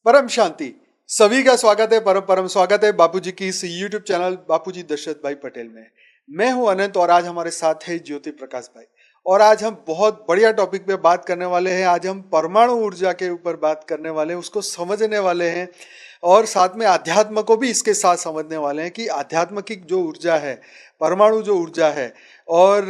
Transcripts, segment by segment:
परम शांति। सभी का स्वागत है, परम परम स्वागत है बापूजी की इस यूट्यूब चैनल बापूजी दशरथ भाई पटेल में। मैं हूं अनंत और आज हमारे साथ है ज्योति प्रकाश भाई। और आज हम बहुत बढ़िया टॉपिक पे बात करने वाले हैं। आज हम परमाणु ऊर्जा के ऊपर बात करने वाले हैं, उसको समझने वाले हैं और साथ में अध्यात्म को भी इसके साथ समझने वाले हैं कि आध्यात्म की जो ऊर्जा है, परमाणु जो ऊर्जा है और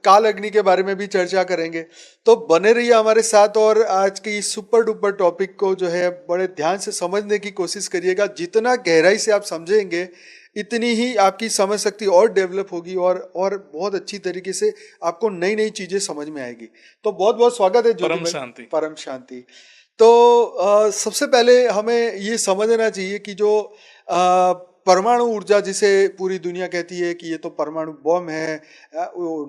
काल अग्नि के बारे में भी चर्चा करेंगे। तो बने रहिए हमारे साथ और आज के इस सुपर डुपर टॉपिक को जो है बड़े ध्यान से समझने की कोशिश करिएगा। जितना गहराई से आप समझेंगे इतनी ही आपकी समझ शक्ति और डेवलप होगी और बहुत अच्छी तरीके से आपको नई नई चीजें समझ में आएगी। तो बहुत बहुत स्वागत है ज्योति परम भाई। शांति। परम शांति। तो सबसे पहले हमें ये समझना चाहिए कि जो परमाणु ऊर्जा जिसे पूरी दुनिया कहती है कि ये तो परमाणु बम है,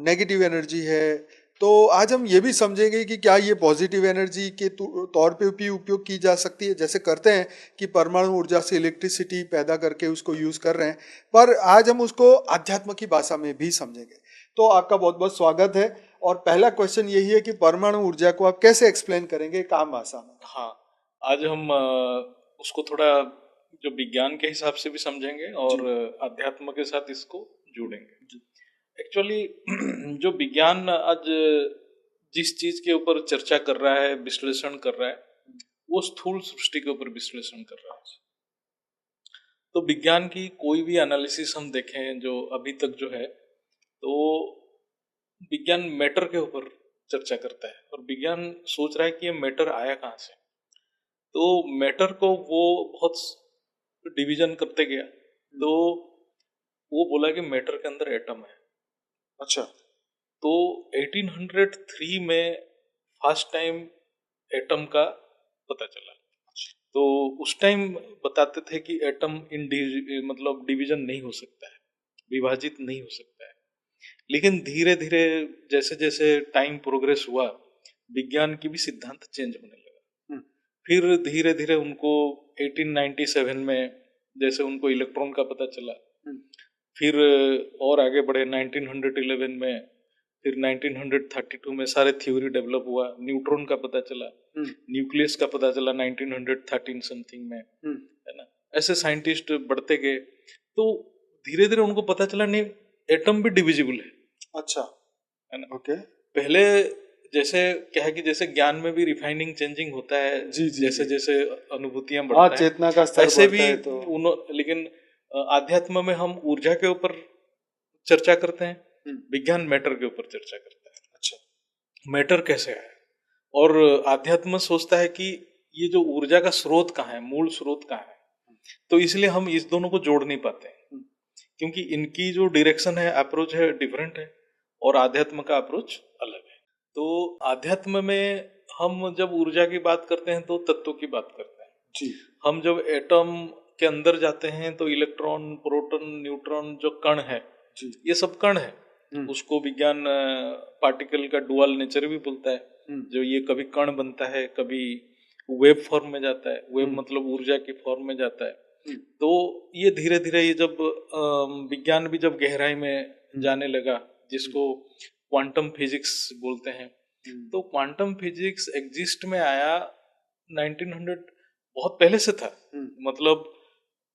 नेगेटिव एनर्जी है। तो आज हम ये भी समझेंगे कि क्या ये पॉजिटिव एनर्जी के तौर पे भी उपयोग की जा सकती है, जैसे करते हैं कि परमाणु ऊर्जा से इलेक्ट्रिसिटी पैदा करके उसको यूज कर रहे हैं, पर आज हम उसको अध्यात्म की भाषा में भी समझेंगे। तो आपका बहुत बहुत स्वागत है। और पहला क्वेश्चन यही है कि परमाणु ऊर्जा को आप कैसे एक्सप्लेन करेंगे काम भाषा में? हाँ, आज हम उसको थोड़ा जो विज्ञान के हिसाब से भी समझेंगे और अध्यात्म के साथ इसको जोड़ेंगे। एक्चुअली जो विज्ञान आज जिस चीज के ऊपर चर्चा कर रहा है, विश्लेषण कर रहा है, वो स्थूल सृष्टि के ऊपर विश्लेषण कर रहा है। तो विज्ञान की कोई भी एनालिसिस हम देखें जो अभी तक जो है, तो विज्ञान मैटर के ऊपर चर्चा करता है और विज्ञान सोच रहा है कि ये मैटर आया कहाँ से। तो मैटर को वो बहुत डिवीजन करते गया, तो वो बोला कि मैटर के अंदर एटम है। अच्छा। तो 1803 में फर्स्ट टाइम एटम का पता चला। तो उस टाइम बताते थे कि एटम मतलब डिवीजन नहीं हो सकता है, विभाजित नहीं हो सकता है। लेकिन धीरे धीरे जैसे जैसे टाइम प्रोग्रेस हुआ, विज्ञान की भी सिद्धांत चेंज होने लगा। फिर धीरे धीरे उनको 1897 में जैसे उनको इलेक्ट्रॉन का पता चला, फिर और आगे बढ़े 1911 में, फिर 1932 में सारे थ्योरी डेवलप हुआ, न्यूट्रॉन का पता चला, न्यूक्लियस का पता चला 1913 समथिंग में, है ना। ऐसे साइंटिस्ट बढ़ते गए, तो धीरे धीरे उनको पता चला नहीं, एटम भी डिविजिबल है। अच्छा, है ना। ओके। पहले जैसे क्या है कि जैसे ज्ञान में भी रिफाइनिंग चेंजिंग होता है, जैसे जैसे अनुभूतियां बढ़ता है, चेतना का स्तर ऐसे बढ़ता भी है तो लेकिन आध्यात्म में हम ऊर्जा के ऊपर चर्चा करते हैं, विज्ञान मैटर के ऊपर चर्चा करता है। अच्छा, मैटर कैसे है, और आध्यात्म सोचता है कि ये जो ऊर्जा का स्रोत कहाँ है, मूल स्रोत कहाँ है। तो इसलिए हम इस दोनों को जोड़ नहीं पाते हैं, क्योंकि इनकी जो डायरेक्शन है, अप्रोच है, डिफरेंट है, और आध्यात्म का अप्रोच अलग है। तो आध्यात्म में हम जब ऊर्जा की बात करते हैं तो तत्वों की बात करते हैं जी। हम जब एटम के अंदर जाते हैं तो इलेक्ट्रॉन, प्रोटॉन, न्यूट्रॉन जो कण है, ये सब कण है। उसको विज्ञान पार्टिकल का डुअल नेचर भी बोलता है। जो ये कभी कण बनता है, कभी वेव फॉर्म में जाता है, वेव मतलब ऊर्जा की फॉर्म में जाता है। तो ये धीरे धीरे ये जब विज्ञान भी जब गहराई में जाने लगा, जिसको क्वांटम फिजिक्स बोलते हैं, तो क्वांटम फिजिक्स एग्जिस्ट में आया 1900, बहुत पहले से था। मतलब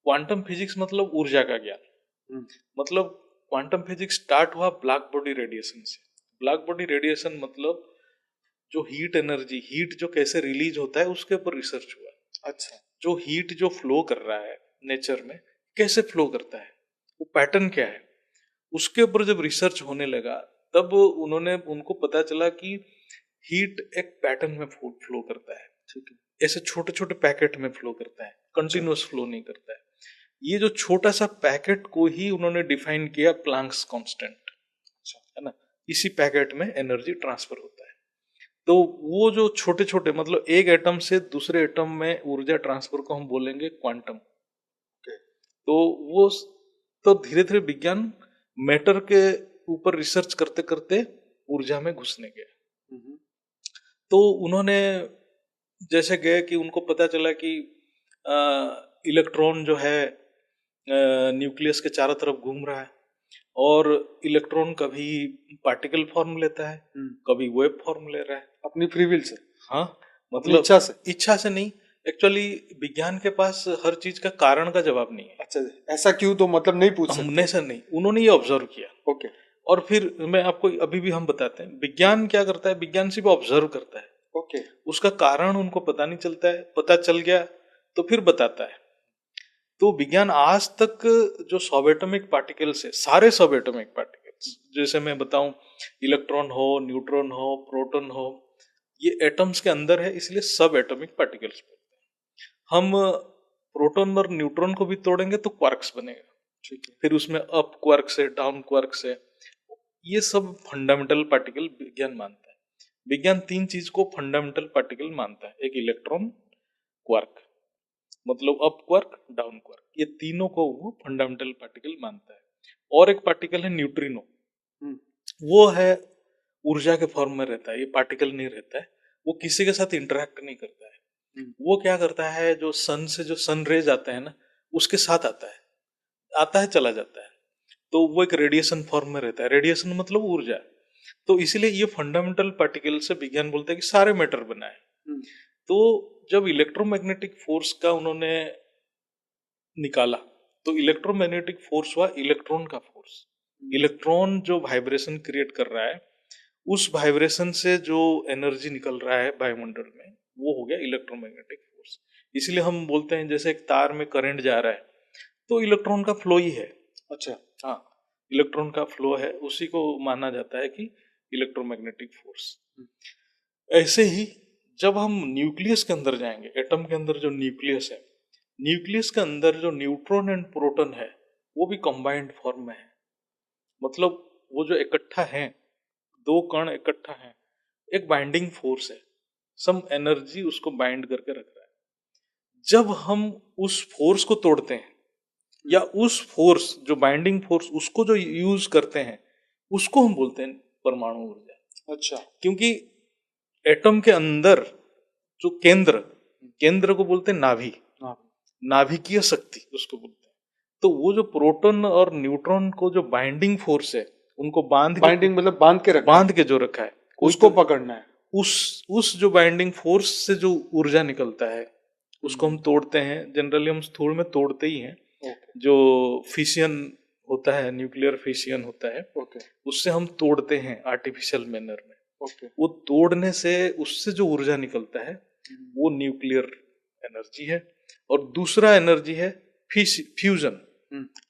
क्वांटम फिजिक्स मतलब ऊर्जा का ज्ञान। मतलब क्वांटम फिजिक्स स्टार्ट हुआ ब्लैक बॉडी रेडिएशन से। ब्लैक बॉडी रेडिएशन मतलब जो हीट एनर्जी, हीट जो कैसे रिलीज होता है, उसके ऊपर रिसर्च हुआ। अच्छा। जो हीट जो फ्लो कर रहा है नेचर में, कैसे फ्लो करता है, वो पैटर्न क्या है, उसके ऊपर जब रिसर्च होने लगा, तब उनको पता चला कि हीट एक पैटर्न में फ्लो करता है। ठीक है, ऐसे छोटे छोटे पैकेट में फ्लो करता है, कंटिन्यूअस फ्लो नहीं करता है। ये जो छोटा सा पैकेट को ही उन्होंने डिफाइन किया प्लांक्स कांस्टेंट, है ना। इसी पैकेट में एनर्जी ट्रांसफर होता है। तो वो जो छोटे छोटे, मतलब एक एटम से दूसरे एटम में ऊर्जा ट्रांसफर को हम बोलेंगे क्वांटम। तो वो तो धीरे धीरे विज्ञान मैटर के ऊपर रिसर्च करते करते ऊर्जा में घुसने गया। तो उन्होंने जैसे गए कि उनको पता चला कि इलेक्ट्रॉन जो है न्यूक्लियस के चारों तरफ घूम रहा है, और इलेक्ट्रॉन कभी पार्टिकल फॉर्म लेता है, कभी वेव फॉर्म ले रहा है अपनी फ्री विल से। हाँ, अपनी मतलब इच्छा से नहीं, एक्चुअली विज्ञान के पास हर चीज का कारण का जवाब नहीं है। अच्छा, ऐसा क्यों, तो मतलब नहीं पूछ हमने सकते? ऐसा नहीं, उन्होंने ये ऑब्जर्व किया। ओके। और फिर मैं आपको अभी भी हम बताते हैं विज्ञान क्या करता है। विज्ञान सिर्फ ऑब्जर्व करता है, ओके। उसका कारण उनको पता नहीं चलता है, पता चल गया तो फिर बताता है। तो विज्ञान आज तक जो सबएटॉमिक पार्टिकल्स है, सारे सबएटॉमिक पार्टिकल्स, जैसे मैं बताऊं इलेक्ट्रॉन हो, न्यूट्रॉन हो, प्रोटॉन हो, ये एटम्स के अंदर है, इसलिए सब एटॉमिक पार्टिकल्स बोलते हैं हम। प्रोटॉन और न्यूट्रॉन को भी तोड़ेंगे तो क्वार्क्स बनेगा। ठीक है। फिर उसमें अप क्वार्क्स है, डाउन क्वार्क्स है। ये सब फंडामेंटल पार्टिकल विज्ञान मानता है। विज्ञान तीन चीज को फंडामेंटल पार्टिकल मानता है, एक इलेक्ट्रॉन, क्वार्क, मतलब अप क्वार्क, डाउन क्वार्क, ये तीनों को वो फंडामेंटल पार्टिकल मानता है। और एक पार्टिकल है न्यूट्रिनो, हम्म। वो है ऊर्जा के फॉर्म में रहता है, ये पार्टिकल नहीं रहता है, वो किसी के साथ इंटरेक्ट नहीं करता है। वो क्या करता है, जो सन से जो सन रेज आते हैं ना, उसके साथ आता है चला जाता है, तो वो एक रेडिएशन फॉर्म में रहता है। रेडिएशन मतलब ऊर्जा। तो इसीलिए ये फंडामेंटल पार्टिकल से विज्ञान बोलते हैं कि सारे मैटर बना है। तो जब इलेक्ट्रोमैग्नेटिक फोर्स का उन्होंने निकाला, तो इलेक्ट्रोमैग्नेटिक फोर्स हुआ इलेक्ट्रॉन का फोर्स। इलेक्ट्रॉन जो वाइब्रेशन क्रिएट कर रहा है, उस वाइब्रेशन से जो एनर्जी निकल रहा है वायुमंडल में, वो हो गया इलेक्ट्रोमैग्नेटिक फोर्स। इसलिए हम बोलते हैं जैसे एक तार में करंट जा रहा है, तो इलेक्ट्रॉन का फ्लो ही है। अच्छा। हाँ, इलेक्ट्रॉन का फ्लो है, उसी को माना जाता है कि इलेक्ट्रोमैग्नेटिक फोर्स। ऐसे ही जब हम न्यूक्लियस के अंदर जाएंगे, एटम के अंदर जो न्यूक्लियस है, न्यूक्लियस के अंदर जो न्यूट्रॉन एंड प्रोटॉन है, वो भी कंबाइंड फॉर्म में है। मतलब वो जो इकट्ठा है, दो कण इकट्ठा है, एक बाइंडिंग फोर्स है, सम एनर्जी उसको बाइंड करके रख रहा है। जब हम उस फोर्स को तोड़ते हैं, या उस फोर्स जो बाइंडिंग फोर्स उसको जो यूज करते हैं, उसको हम बोलते हैं परमाणु ऊर्जा। अच्छा। क्योंकि एटम के अंदर जो केंद्र, केंद्र को बोलते हैं नाभि, हाँ। नाभिकीय शक्ति उसको बोलते हैं। तो वो जो प्रोटॉन और न्यूट्रॉन को जो बाइंडिंग फोर्स है, उनको बाइंडिंग मतलब बांध के रखना है, बांध के जो रखा है, उसको पकड़ना है। उस जो बाइंडिंग फोर्स से जो ऊर्जा निकलता है, उसको हम तोड़ते हैं। जनरली हम स्थूल में तोड़ते ही हैं। ओके। जो फिशियन होता है, न्यूक्लियर फिशियन होता है, ओके। उससे हम तोड़ते हैं आर्टिफिशियल मैनर में। ओके। वो तोड़ने से उससे जो ऊर्जा निकलता है, वो न्यूक्लियर एनर्जी है। और दूसरा एनर्जी है फ्यूजन।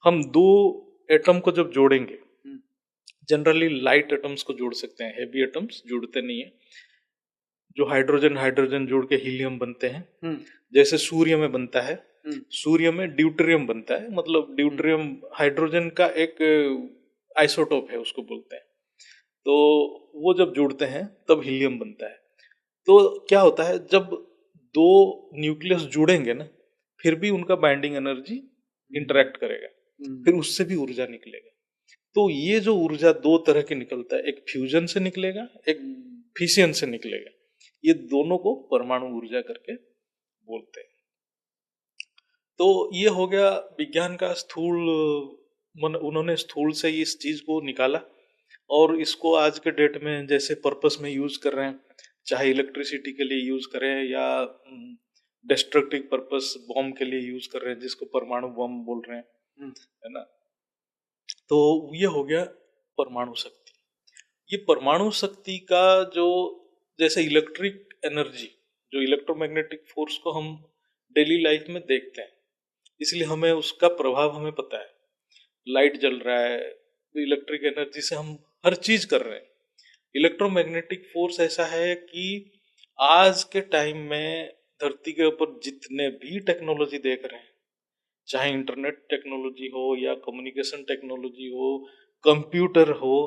हम दो एटम को जब जोड़ेंगे, जनरली लाइट एटम्स को जोड़ सकते हैं, हेवी एटम्स जुड़ते नहीं है। जो हाइड्रोजन हाइड्रोजन जोड़ के हीलियम बनते हैं, जैसे सूर्य में बनता है, सूर्य में ड्यूटेरियम बनता है, मतलब ड्यूटेरियम हाइड्रोजन का एक आइसोटोप है, उसको बोलते हैं। तो वो जब जुड़ते हैं तब हीलियम बनता है। तो क्या होता है, जब दो न्यूक्लियस जुड़ेंगे ना, फिर भी उनका बाइंडिंग एनर्जी इंटरेक्ट करेगा, फिर उससे भी ऊर्जा निकलेगा। तो ये जो ऊर्जा दो तरह के निकलता है, एक फ्यूजन से निकलेगा, एक फिशियन से निकलेगा। ये दोनों को परमाणु ऊर्जा करके बोलते हैं। तो ये हो गया विज्ञान का स्थूल उन्होंने स्थूल से इस चीज को निकाला, और इसको आज के डेट में जैसे पर्पस में यूज कर रहे हैं, चाहे इलेक्ट्रिसिटी के लिए यूज करें या डिस्ट्रक्टिव पर्पस बॉम्ब के लिए यूज कर रहे हैं, जिसको परमाणु बॉम्ब बोल रहे हैं, है ना। तो ये हो गया परमाणु शक्ति। ये परमाणु शक्ति का जो, जैसे इलेक्ट्रिक एनर्जी, जो इलेक्ट्रोमैग्नेटिक फोर्स को हम डेली लाइफ में देखते हैं, इसलिए हमें उसका प्रभाव हमें पता है। लाइट जल रहा है, इलेक्ट्रिक एनर्जी से हम हर चीज कर रहे हैं। इलेक्ट्रोमैग्नेटिक फोर्स ऐसा है कि आज के टाइम में धरती के ऊपर जितने भी टेक्नोलॉजी देख रहे हैं, चाहे इंटरनेट टेक्नोलॉजी हो या कम्युनिकेशन टेक्नोलॉजी हो, कंप्यूटर हो,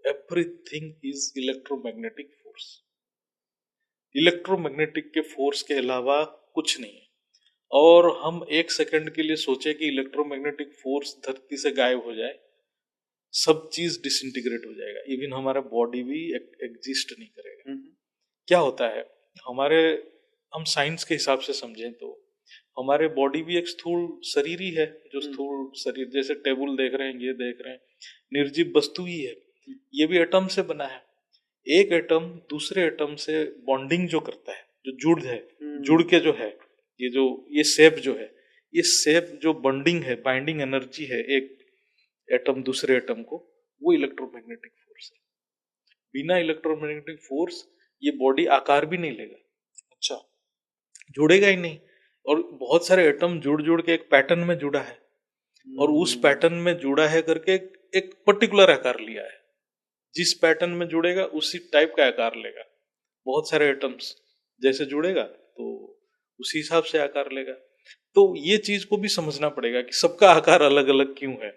everything is electromagnetic force. Electromagnetic के फोर्स के अलावा कुछ नहीं है। और हम एक सेकंड के लिए सोचे कि इलेक्ट्रोमैग्नेटिक फोर्स धरती से गायब हो जाए, सब चीज डिसइंटीग्रेट हो जाएगा, इवन हमारा बॉडी भी एग्जिस्ट नहीं करेगा। क्या होता है हमारे, हम साइंस के हिसाब से समझें तो हमारे बॉडी भी एक स्थूल शरीर ही है। जो स्थूल शरीर, जैसे टेबल देख रहे हैं, ये देख रहे हैं, निर्जीव वस्तु ही है। ये भी एटम से बना है। एक एटम दूसरे एटम से बॉन्डिंग जो करता है, जो जुड़ के जो है, ये शेप जो है, ये शेप जो बॉन्डिंग है, बाइंडिंग एनर्जी है एक एटम दूसरे एटम को, वो इलेक्ट्रोमैग्नेटिक फोर्स है। बिना इलेक्ट्रोमैग्नेटिक फोर्स ये बॉडी आकार भी नहीं लेगा। अच्छा। जुड़ेगा ही नहीं। और बहुत सारे एटम जुड़ जुड़ के एक पैटर्न में जुड़ा है, और उस पैटर्न में जुड़ा है करके एक पर्टिकुलर आकार लिया है। जिस पैटर्न में जुड़ेगा उसी टाइप का आकार लेगा। बहुत सारे एटम्स जैसे जुड़ेगा तो उसी हिसाब से आकार लेगा। तो ये चीज को भी समझना पड़ेगा कि सबका आकार अलग अलग क्यों है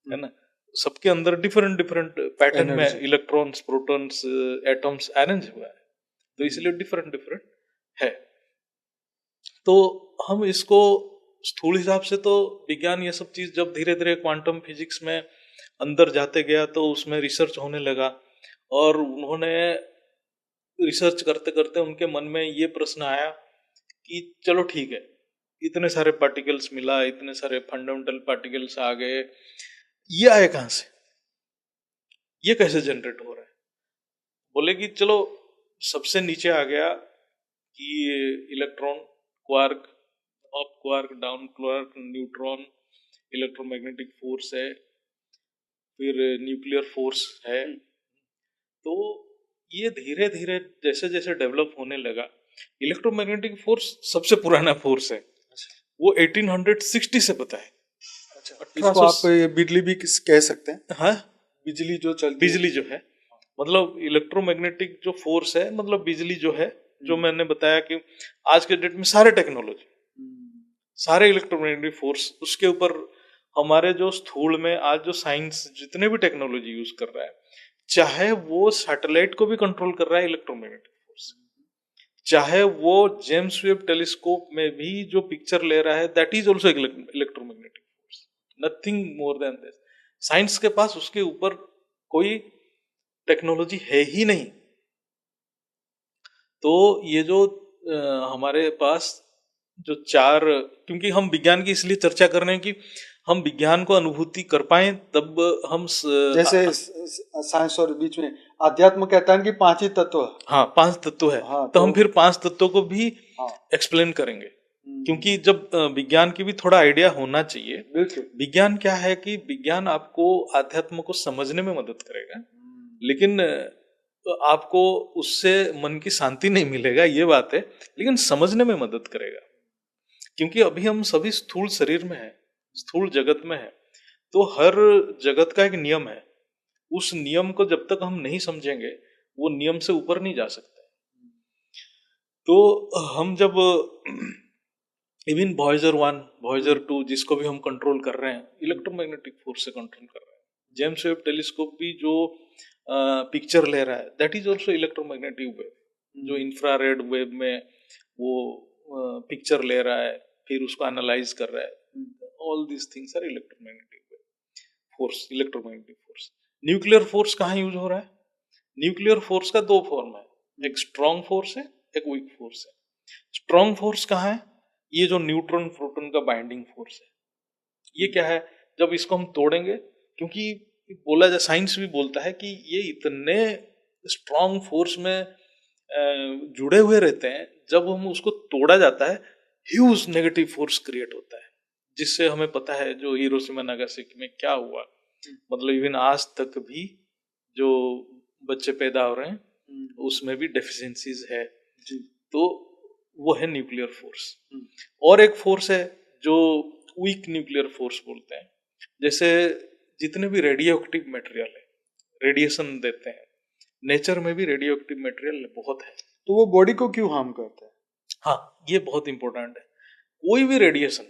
ना। सबके अंदर डिफरेंट डिफरेंट पैटर्न में इलेक्ट्रॉन्स, प्रोटॉन्स, एटम्स अरेंज हुआ है, तो इसलिए डिफरेंट डिफरेंट है। तो हम इसको स्थूल हिसाब से तो विज्ञान ये सब चीज जब धीरे धीरे क्वांटम फिजिक्स में अंदर जाते गया तो उसमें रिसर्च होने लगा, और उन्होंने रिसर्च करते करते उनके मन में ये प्रश्न आया कि चलो ठीक है, इतने सारे पार्टिकल्स मिला, इतने सारे फंडामेंटल पार्टिकल्स आ गए, ये आए कहां से, ये कैसे जनरेट हो रहा है। बोले कि चलो सबसे नीचे आ गया कि electron, quark, up quark, down quark, neutron, electromagnetic force है, फिर न्यूक्लियर फोर्स है। तो ये धीरे धीरे जैसे जैसे डेवलप होने लगा, इलेक्ट्रोमैग्नेटिक फोर्स सबसे पुराना फोर्स है। वो 1860 से पता है। अच्छा, इसको आप बिजली भी कह सकते हैं। हाँ, बिजली जो चलती बिजली जो है, मतलब इलेक्ट्रोमैग्नेटिक जो फोर्स है, मतलब बिजली जो है, जो मैंने बताया कि आज के डेट में सारे टेक्नोलॉजी, सारे इलेक्ट्रोमैग्नेटिक फोर्स, उसके ऊपर हमारे जो स्थूल में आज जो साइंस जितने भी टेक्नोलॉजी यूज कर रहा है, चाहे वो सैटेलाइट को भी कंट्रोल कर रहा है इलेक्ट्रोमैग्नेटिक फोर्स, चाहे वो जेम्स वेब टेलीस्कोप में भी जो पिक्चर ले रहा है, that is also electromagnetic force, nothing more than this. Science के पास उसके ऊपर कोई टेक्नोलॉजी है ही नहीं। तो ये जो हमारे पास जो चार, क्योंकि हम विज्ञान की इसलिए चर्चा कर रहे हैं कि हम विज्ञान को अनुभूति कर पाए, तब हम जैसे साइंस और बीच में अध्यात्म कहता है कि 5 ही तत्व। हाँ, 5 तत्व है। हाँ, तो हम फिर 5 तत्वों को भी हाँ, एक्सप्लेन करेंगे, क्योंकि जब विज्ञान की भी थोड़ा आइडिया होना चाहिए। बिल्कुल। विज्ञान क्या है कि विज्ञान आपको अध्यात्म को समझने में मदद करेगा, लेकिन आपको उससे मन की शांति नहीं मिलेगा, ये बात है, लेकिन समझने में मदद करेगा। क्योंकि अभी हम सभी स्थूल शरीर में है, स्थूल जगत में है, तो हर जगत का एक नियम है। उस नियम को जब तक हम नहीं समझेंगे, वो नियम से ऊपर नहीं जा सकते। तो हम जब इवन वॉयेजर 1, वॉयेजर 2 जिसको भी हम कंट्रोल कर रहे हैं, इलेक्ट्रोमैग्नेटिक फोर्स से कंट्रोल कर रहे हैं। जेम्स वेब टेलीस्कोप भी जो पिक्चर ले रहा है, that is also electromagnetic wave, जो इंफ्रारेड वेव में वो पिक्चर ले रहा है, फिर उसको एनालाइज कर रहा है। All these things are electromagnetic wave force, electromagnetic force. Nuclear force कहाँ यूज हो रहा है? न्यूक्लियर फोर्स का 2 फॉर्म है, एक स्ट्रॉन्ग फोर्स है, एक वीक फोर्स है। स्ट्रॉन्ग फोर्स कहाँ है? ये जो न्यूट्रॉन प्रोटॉन का बाइंडिंग फोर्स है। ये क्या है? जब इसको हम तोड़ेंगे, क्योंकि बोला जाए, साइंस भी बोलता है कि ये इतने स्ट्रॉन्ग फोर्स में जुड़े हुए रहते हैं, जब हम उसको तोड़ा जाता है, ह्यूज नेगेटिव फोर्स क्रिएट होता है, जिससे हमें पता है जो हिरोशिमा नागासाकी में क्या हुआ। मतलब इवन आज तक भी जो बच्चे पैदा हो रहे हैं उसमें भी डेफिशिएंसीज है। तो वो है न्यूक्लियर फोर्स। और एक फोर्स है जो वीक न्यूक्लियर फोर्स बोलते हैं। जैसे जितने भी रेडियो एक्टिव मटेरियल है, रेडिएशन देते हैं, नेचर में भी रेडियो एक्टिव मटेरियल बहुत है। तो वो बॉडी को क्यों हार्म करता है? हाँ, ये बहुत इंपॉर्टेंट है। कोई भी रेडिएशन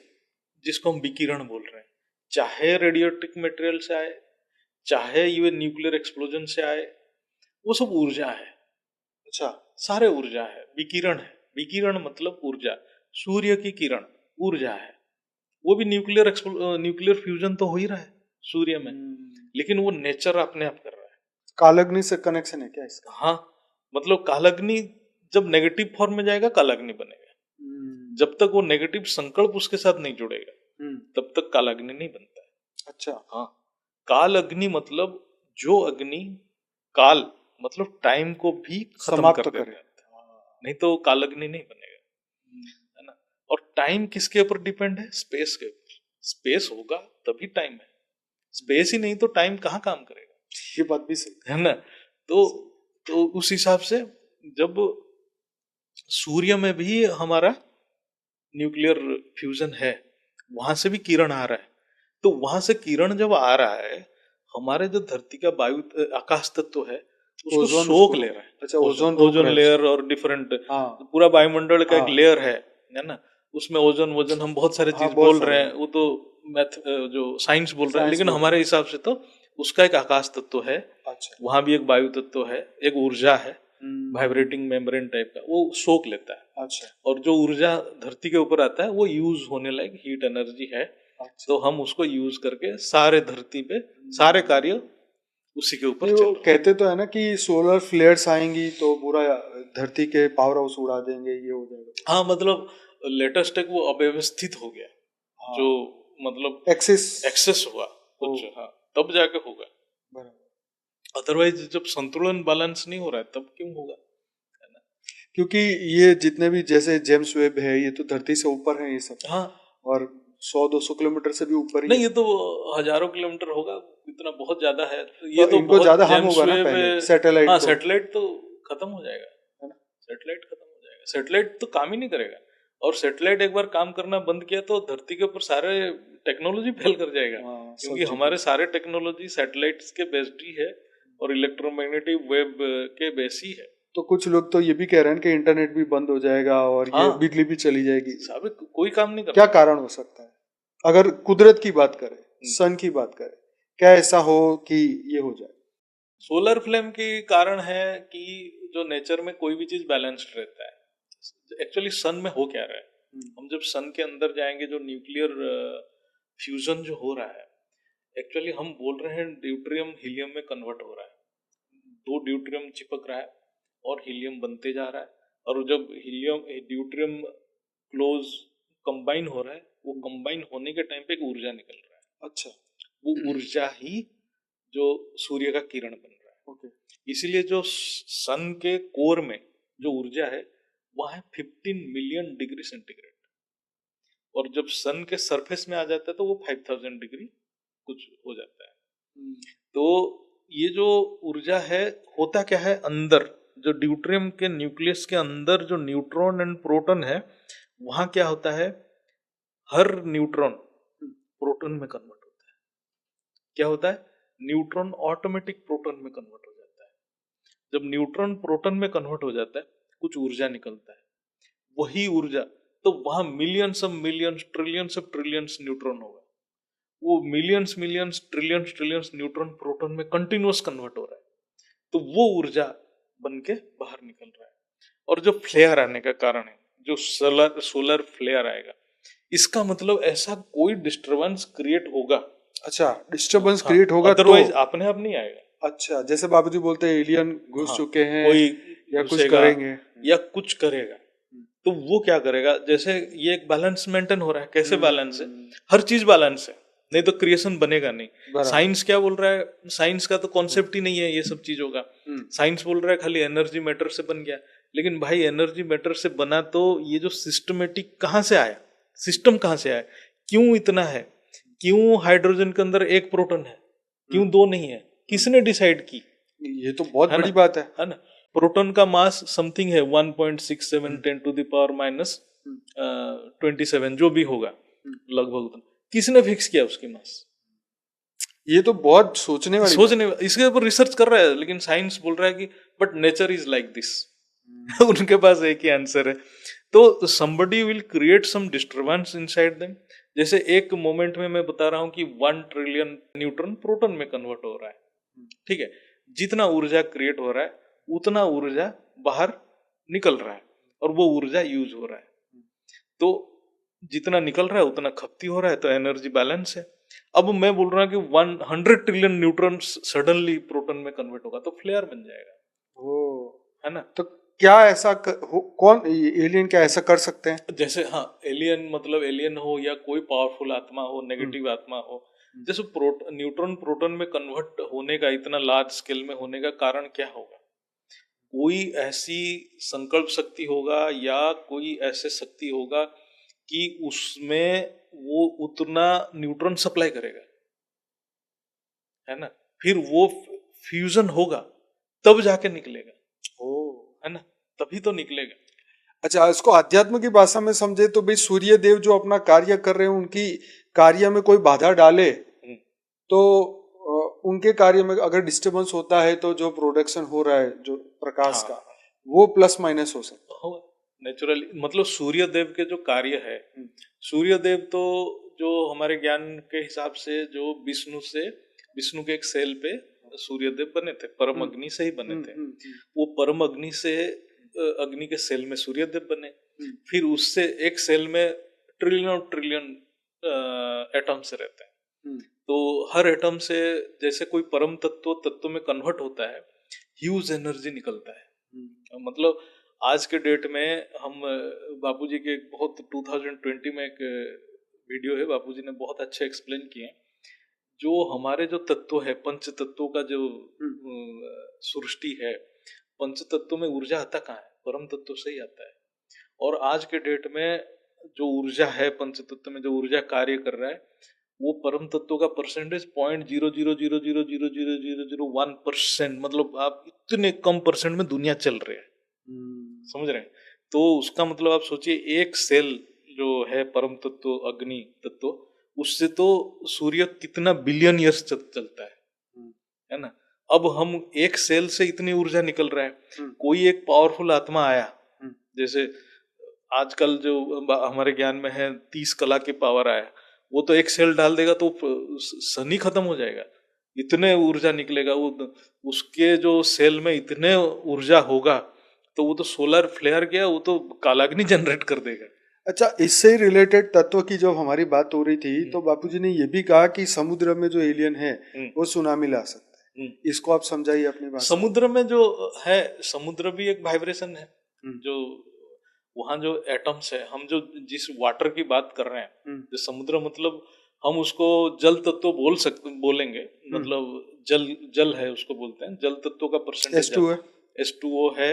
जिसको हम विकिरण बोल रहे हैं, चाहे रेडियो एक्टिव मटेरियल से आए, चाहे ये न्यूक्लियर एक्सप्लोजन से आए, वो सब ऊर्जा है। अच्छा, सारे ऊर्जा है, विकिरण है। विकिरण मतलब ऊर्जा, सूर्य की किरण ऊर्जा है। वो भी न्यूक्लियर फ्यूजन तो हो ही रहा है सूर्य में, लेकिन वो नेचर अपने आप कर रहा है। कालाग्नि से कनेक्शन है क्या इसका? हाँ, मतलब कालाग्नि जब नेगेटिव फॉर्म में जाएगा, कालाग्नि बनेगा। जब तक वो नेगेटिव संकल्प उसके साथ नहीं जुड़ेगा, तब तक कालाग्नि नहीं बनता है। अच्छा। हाँ, काल अग्नि मतलब जो अग्नि, काल मतलब टाइम को भी खत्म कर देता है, नहीं तो काल अग्नि नहीं बनेगा, है ना। और टाइम किसके ऊपर डिपेंड है? स्पेस के ऊपर। स्पेस होगा तभी टाइम है, स्पेस ही नहीं तो टाइम कहाँ काम करेगा? ये बात भी सही है ना? तो उस हिसाब से जब सूर्य में भी हमारा न्यूक्लियर फ्यूजन है, वहां से भी किरण आ रहा है, तो वहां से किरण जब आ रहा है, हमारे जो धरती का वायु आकाश तत्व है उसको ओजोन सोख ले रहा है। अच्छा ओजोन रोक ओजोन रहा है लेयर और डिफरेंट हाँ पूरा वायुमंडल का एक हाँ लेयर है ना? उसमें ओजोन वोजन हम बहुत सारे हाँ चीज बहुत बोल सारे रहे हैं, वो तो मैथ जो साइंस बोल रहा है, साइंस लेकिन बोल हमारे हिसाब से तो उसका एक आकाश तत्व है, अच्छा वहां भी एक वायु तत्व है, एक ऊर्जा है, हम्म, वाइब्रेटिंग मेम्ब्रेन टाइप का, वो सोख लेता है। अच्छा और जो ऊर्जा धरती के ऊपर आता है वो यूज होने लायक हीट एनर्जी है, अच्छा तो हम उसको यूज करके सारे धरती पे सारे कार्य उसी के ऊपर नहीं चल वो रहे हैं। कहते तो है ना कि सोलर फ्लेयर्स आएंगी तो पूरा धरती के पावर हाउस उड़ा देंगे ये हो जाएगा हाँ, मतलब लेटेस्ट एक वो अव्यवस्थित हो गया, हाँ जो मतलब एक्सिस एक्सेस हुआ कुछ, हाँ, तब जाके होगा। बराबर अदरवाइज जब संतुलन बैलेंस नहीं हो रहा है तब क्यों होगा? है ना? क्योंकि ये जितने भी जैसे जेम्स वेब है ये तो धरती से ऊपर है ये सब हाँ, और 100-200 किलोमीटर से भी ऊपर ही नहीं, है ये तो हजारों किलोमीटर होगा, इतना बहुत ज्यादा है, ये तो तो इनको बहुत ज्यादा हम जेम्स होगा ना वेव। पहले सैटेलाइट हाँ, को सैटेलाइट तो खत्म हो जाएगा, है ना सैटेलाइट खत्म हो जाएगा, सैटेलाइट तो काम ही नहीं करेगा। और सैटेलाइट एक बार काम करना बंद किया तो धरती के ऊपर सारे टेक्नोलॉजी फेल कर जाएगा, हाँ क्योंकि सब्जेक्ट हमारे सारे टेक्नोलॉजी सैटेलाइट्स के बेस्ड ही है और इलेक्ट्रोमैग्नेटिक वेव के बेस ही है। तो कुछ लोग तो ये भी कह रहे हैं कि इंटरनेट भी बंद हो जाएगा और ये हाँ, बिजली भी चली जाएगी साबित कोई काम नहीं क्या करता। कारण हो सकता है अगर कुदरत की बात करें हम्म। सन की बात करें क्या ऐसा हो कि ये हो जाए सोलर फ्लेम के कारण है कि जो नेचर में कोई भी चीज बैलेंस्ड रहता है। एक्चुअली सन में हो क्या रहा है, हम जब सन के अंदर जाएंगे, जो न्यूक्लियर फ्यूजन जो हो रहा है, एक्चुअली हम बोल रहे हैं ड्यूट्रियम हीलियम में कन्वर्ट हो रहा है, दो ड्यूट्रियम चिपक रहा है और हीलियम बनते जा रहा है, और जब हीलियम ड्यूट्रियम क्लोज कंबाइन हो रहा है, वो कंबाइन होने के टाइम पे एक ऊर्जा निकल रहा है, अच्छा वो ऊर्जा ही जो सूर्य का किरण बन रहा है। ओके इसीलिए जो सन के कोर में जो ऊर्जा है वह है 15 मिलियन डिग्री सेंटीग्रेड, और जब सन के सरफेस में आ जाता है तो वो 5000 डिग्री कुछ हो जाता है। तो ये जो ऊर्जा है, होता क्या है अंदर, जो ड्यूट्रियम के न्यूक्लियस के अंदर जो न्यूट्रॉन एंड प्रोटॉन है, वहां क्या होता है, हर न्यूट्रॉन प्रोटॉन में कन्वर्ट होता है। क्या होता है, न्यूट्रॉन ऑटोमेटिक प्रोटॉन में कन्वर्ट हो जाता है। जब न्यूट्रॉन प्रोटॉन में कन्वर्ट हो जाता है, कुछ ऊर्जा निकलता है, वही ऊर्जा, तो वहां millions of millions trillions of trillions neutron होगा, वो millions millions trillions trillions neutron proton में कंटिन्यूअस कन्वर्ट हो रहा है, तो वो ऊर्जा बन के बाहर निकल रहा है। और जो फ्लेयर आने का कारण है, जो सोलर सोलर फ्लेयर आएगा, इसका मतलब ऐसा कोई डिस्टरबेंस क्रिएट होगा। अच्छा डिस्टरबेंस हाँ, क्रिएट होगा तो अदरवाइज अपने आप नहीं आएगा। अच्छा जैसे बाबूजी बोलते हैं एलियन घुस हाँ, चुके हैं कोई या कुछ घुसेगा करेंगे या कुछ करेगा, तो वो क्या करेगा, जैसे ये एक बैलेंस मेंटेन हो रहा है, कैसे बैलेंस है, हर चीज बैलेंस है, नहीं तो क्रिएशन बनेगा नहीं। बराबर साइंस क्या बोल रहा है, साइंस का तो कॉन्सेप्ट ही नहीं है ये सब चीजों का। साइंस बोल रहा है खाली एनर्जी मैटर से बन गया, लेकिन भाई एनर्जी मैटर से बना तो ये जो सिस्टमेटिक कहाँ से आया, सिस्टम कहाँ से आया, क्यों इतना है, क्यों हाइड्रोजन के अंदर एक प्रोटॉन है, क्यों दो नहीं है, किसने डिसाइड की? ये तो बहुत है बड़ी ना, बात है ना? प्रोटॉन का मास समथिंग है 1.67 10 टू द पावर माइनस 27, जो भी होगा लगभग उतना। किसने फिक्स किया उसकी मास? ये तो बहुत सोचने वाली बात सोचने, इसके ऊपर रिसर्च कर रहा है, लेकिन साइंस बोल रहा है कि but nature is like this. उनके पास एक ही आंसर है। तो somebody will create some disturbance inside them। जैसे एक मोमेंट में मैं बता रहा हूँ कि 1 ट्रिलियन न्यूट्रॉन प्रोटॉन में कन्वर्ट हो रहा है, ठीक है, जितना ऊर्जा क्रिएट हो रहा है उतना ऊर्जा बाहर निकल रहा है, और वो ऊर्जा यूज हो रहा है, तो जितना निकल रहा है उतना खपती हो रहा है, तो एनर्जी बैलेंस है। अब मैं बोल रहा हूँ कि 100 ट्रिलियन न्यूट्रॉन सडनली प्रोटॉन में कन्वर्ट होगा तो फ्लेयर बन जाएगा, ओ है ना? तो क्या ऐसा कौन एलियन क्या ऐसा कर सकते हैं जैसे हाँ, एलियन मतलब एलियन हो या कोई पावरफुल आत्मा हो, नेगेटिव आत्मा हो, जैसे न्यूट्रॉन प्रोटॉन में कन्वर्ट होने का, इतना लार्ज स्केल में होने का कारण क्या होगा? कोई ऐसी संकल्प शक्ति होगा या कोई ऐसे शक्ति होगा कि उसमें वो उतना न्यूट्रॉन सप्लाई करेगा, है ना, फिर वो फ्यूजन होगा तब जाके निकलेगा, है ना, तभी तो निकलेगा। अच्छा, इसको अध्यात्म की भाषा में समझे तो भाई सूर्य देव जो अपना कार्य कर रहे हैं, उनकी कार्य में कोई बाधा डाले हम्म, तो उनके कार्य में अगर डिस्टरबेंस होता है तो जो प्रोडक्शन हो रहा है जो प्रकाश हाँ का, वो प्लस माइनस हो सकता होगा नेचुरली। मतलब सूर्य देव के जो कार्य है, है। सूर्य देव तो जो हमारे ज्ञान के हिसाब से जो विष्णु के एक सेल पे सूर्य देव बने थे, परम अग्नि से ही बने थे। वो परम अग्नि से अग्नि के सेल में सूर्य देव बने, फिर उससे एक सेल में ट्रिलियन ट्रिलियन एटम्स रहते हैं। तो हर एटम से जैसे कोई परम तत्व में कन्वर्ट होता है, ह्यूज एनर्जी निकलता है। मतलब आज के डेट में हम बापूजी के एक बहुत 2020 में एक वीडियो है, बापूजी ने बहुत अच्छे एक्सप्लेन किए। जो हमारे जो तत्व है, पंच तत्वों का जो सृष्टि है, पंच तत्वों में ऊर्जा आता कहाँ है? परम तत्व से ही आता है। और आज के डेट में जो ऊर्जा है, पंच तत्व में जो ऊर्जा कार्य कर रहा है, वो परम तत्व का परसेंटेज 0.000000001%, मतलब आप इतने कम परसेंट में दुनिया चल रही है, समझ रहे हैं? तो उसका मतलब आप सोचिए, एक सेल जो है परम तत्व अग्नि तत्व, उससे तो सूर्य कितना बिलियन ईयर्स चलता है ना। अब हम एक सेल से इतनी ऊर्जा निकल रहा है, कोई एक पावरफुल आत्मा आया, जैसे आजकल जो हमारे ज्ञान में है 30 कला की पावर आया, वो तो एक सेल डाल देगा तो सन ही खत्म हो जाएगा, इतने ऊर्जा निकलेगा। वो उसके जो सेल में इतने ऊर्जा होगा तो वो तो सोलर फ्लेयर गया, वो तो कालाग्नि जनरेट कर देगा। अच्छा, इससे रिलेटेड तत्व की जब हमारी बात हो रही थी तो बापूजी ने ये भी कहा कि समुद्र में जो एलियन है वो सुनामी ला सकता है। इसको आप समझाइए अपनी बात। समुद्र में जो है, समुद्र भी एक वाइब्रेशन है। जो वहाँ जो एटम्स है, हम जो जिस वाटर की बात कर रहे हैं, जो समुद्र, मतलब हम उसको जल तत्व बोलेंगे, मतलब जल है उसको बोलते हैं, जल तत्व का परसेंटेज H2O है।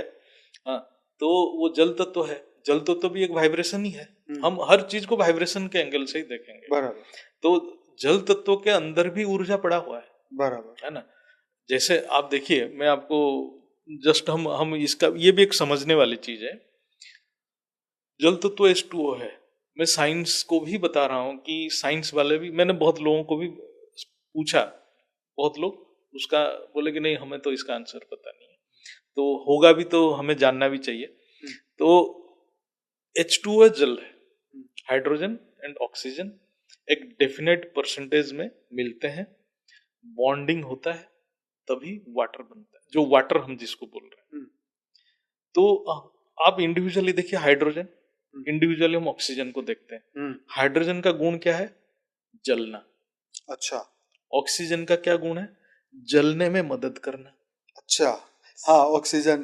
हाँ, तो वो जल तत्व है, जल तत्व भी एक वाइब्रेशन ही है। हम हर चीज को वाइब्रेशन के एंगल से ही देखेंगे। बराबर। तो जल तत्व के अंदर भी ऊर्जा पड़ा हुआ है, बराबर, है ना। जैसे आप देखिए, मैं आपको जस्ट हम इसका ये भी एक समझने वाली चीज है। जल तत्व H2O है। मैं साइंस को भी बता रहा हूँ कि साइंस वाले भी, मैंने बहुत लोगों को भी पूछा, बहुत लोग उसका बोले कि नहीं, हमें तो इसका आंसर पता नहीं है। तो होगा भी तो हमें जानना भी चाहिए। तो H2O जल है, हाइड्रोजन एंड ऑक्सीजन एक डेफिनेट परसेंटेज में मिलते हैं, बॉन्डिंग होता है, तभी वाटर बनता है, जो वाटर हम जिसको बोल रहे हैं। तो आप इंडिविजुअली देखिए, हाइड्रोजन, इंडिविजुअली हम ऑक्सीजन को देखते हैं। हाइड्रोजन का गुण क्या है? जलना। अच्छा। ऑक्सीजन का क्या गुण है? जलने में मदद करना। अच्छा, हाँ, ऑक्सीजन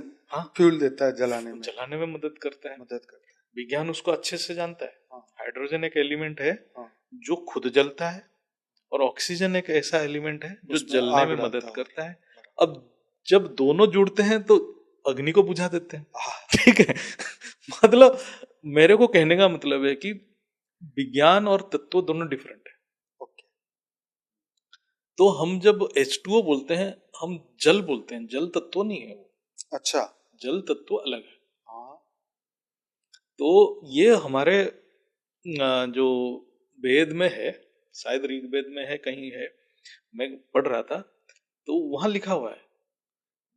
फ्यूल देता है, जलाने में मदद करता है। मदद करता है। विज्ञान उसको अच्छे से जानता है। हाइड्रोजन एक एलिमेंट है जो खुद जलता है, और ऑक्सीजन एक ऐसा एलिमेंट है जो जलने में मदद करता है। अब जब दोनों जुड़ते हैं तो अग्नि को बुझा देते हैं, ठीक है। मतलब मेरे को कहने का मतलब है कि विज्ञान और तत्व दोनों डिफरेंट है। तो हम जब H2O बोलते हैं, हम जल बोलते हैं, जल तत्व नहीं है वो। अच्छा, जल तत्व अलग है। तो ये हमारे जो वेद में है, शायद ऋग्वेद में है, कहीं है, मैं पढ़ रहा था, तो वहां लिखा हुआ है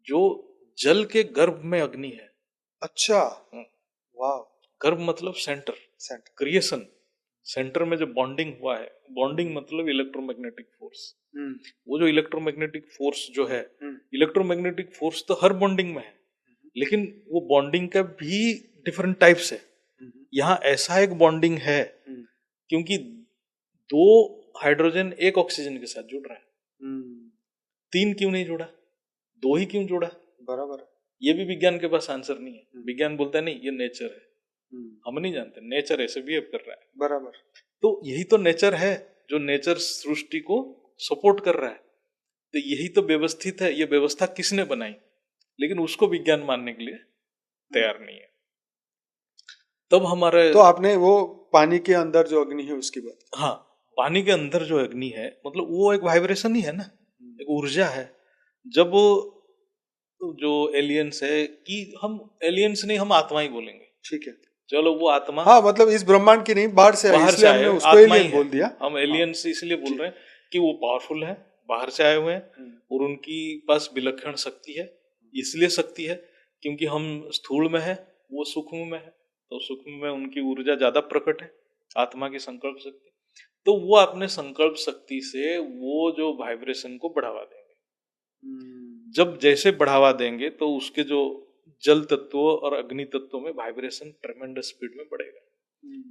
जो जल के गर्भ में अग्नि है। अच्छा। वाह। गर्भ मतलब सेंटर, क्रिएशन। सेंटर में जो बॉन्डिंग हुआ है, बॉन्डिंग मतलब इलेक्ट्रोमैग्नेटिक फोर्स। वो जो इलेक्ट्रोमैग्नेटिक फोर्स जो है, इलेक्ट्रोमैग्नेटिक फोर्स तो हर बॉन्डिंग में है, लेकिन वो बॉन्डिंग का भी डिफरेंट टाइप्स है। यहाँ ऐसा एक बॉन्डिंग है क्योंकि दो हाइड्रोजन एक ऑक्सीजन के साथ जुड़ रहा है। तीन क्यों नहीं जुड़ा? दो ही क्यों जुड़ा? बराबर। ये भी विज्ञान के पास आंसर नहीं है। विज्ञान बोलता है नहीं, ये नेचर है, हम नहीं जानते, नेचर ऐसे बिहेव कर रहा है। बराबर। तो यही तो नेचर है, जो नेचर सृष्टि को सपोर्ट कर रहा है। तो यही तो व्यवस्थित है। ये व्यवस्था किसने बनाई? लेकिन उसको विज्ञान मानने के लिए तैयार नहीं है। तब हमारे, तो आपने वो पानी के अंदर जो अग्नि है उसकी बात। हाँ, पानी के अंदर जो अग्नि है मतलब वो एक वाइब्रेशन ही है ना, एक ऊर्जा है। जब जो एलियंस है कि हम एलियंस नहीं, हम आत्मा ही बोलेंगे, ठीक है। चलो वो आत्मा हाँ मतलब इस ब्रह्मांड की नहीं, बाहर से आई, बाहर से इसलिए आए हमने हुए उसको आत्मा ही एलियन है। बोल दिया। हम हाँ एलियंस इसलिए बोल जी। रहे हैं कि वो पावरफुल है, बाहर से आए हुए हैं और उनकी पास विलक्षण शक्ति है। इसलिए शक्ति है क्योंकि हम स्थूल में है, वो सूक्ष्म में है, तो सूक्ष्म में उनकी ऊर्जा ज्यादा प्रकट है, आत्मा की संकल्प शक्ति। तो वो अपने संकल्प शक्ति से वो जो वाइब्रेशन को बढ़ावा देंगे। जब जैसे बढ़ावा देंगे तो उसके जो जल तत्वों और अग्नि तत्वों में वाइब्रेशन ट्रेमेंडस स्पीड में बढ़ेगा,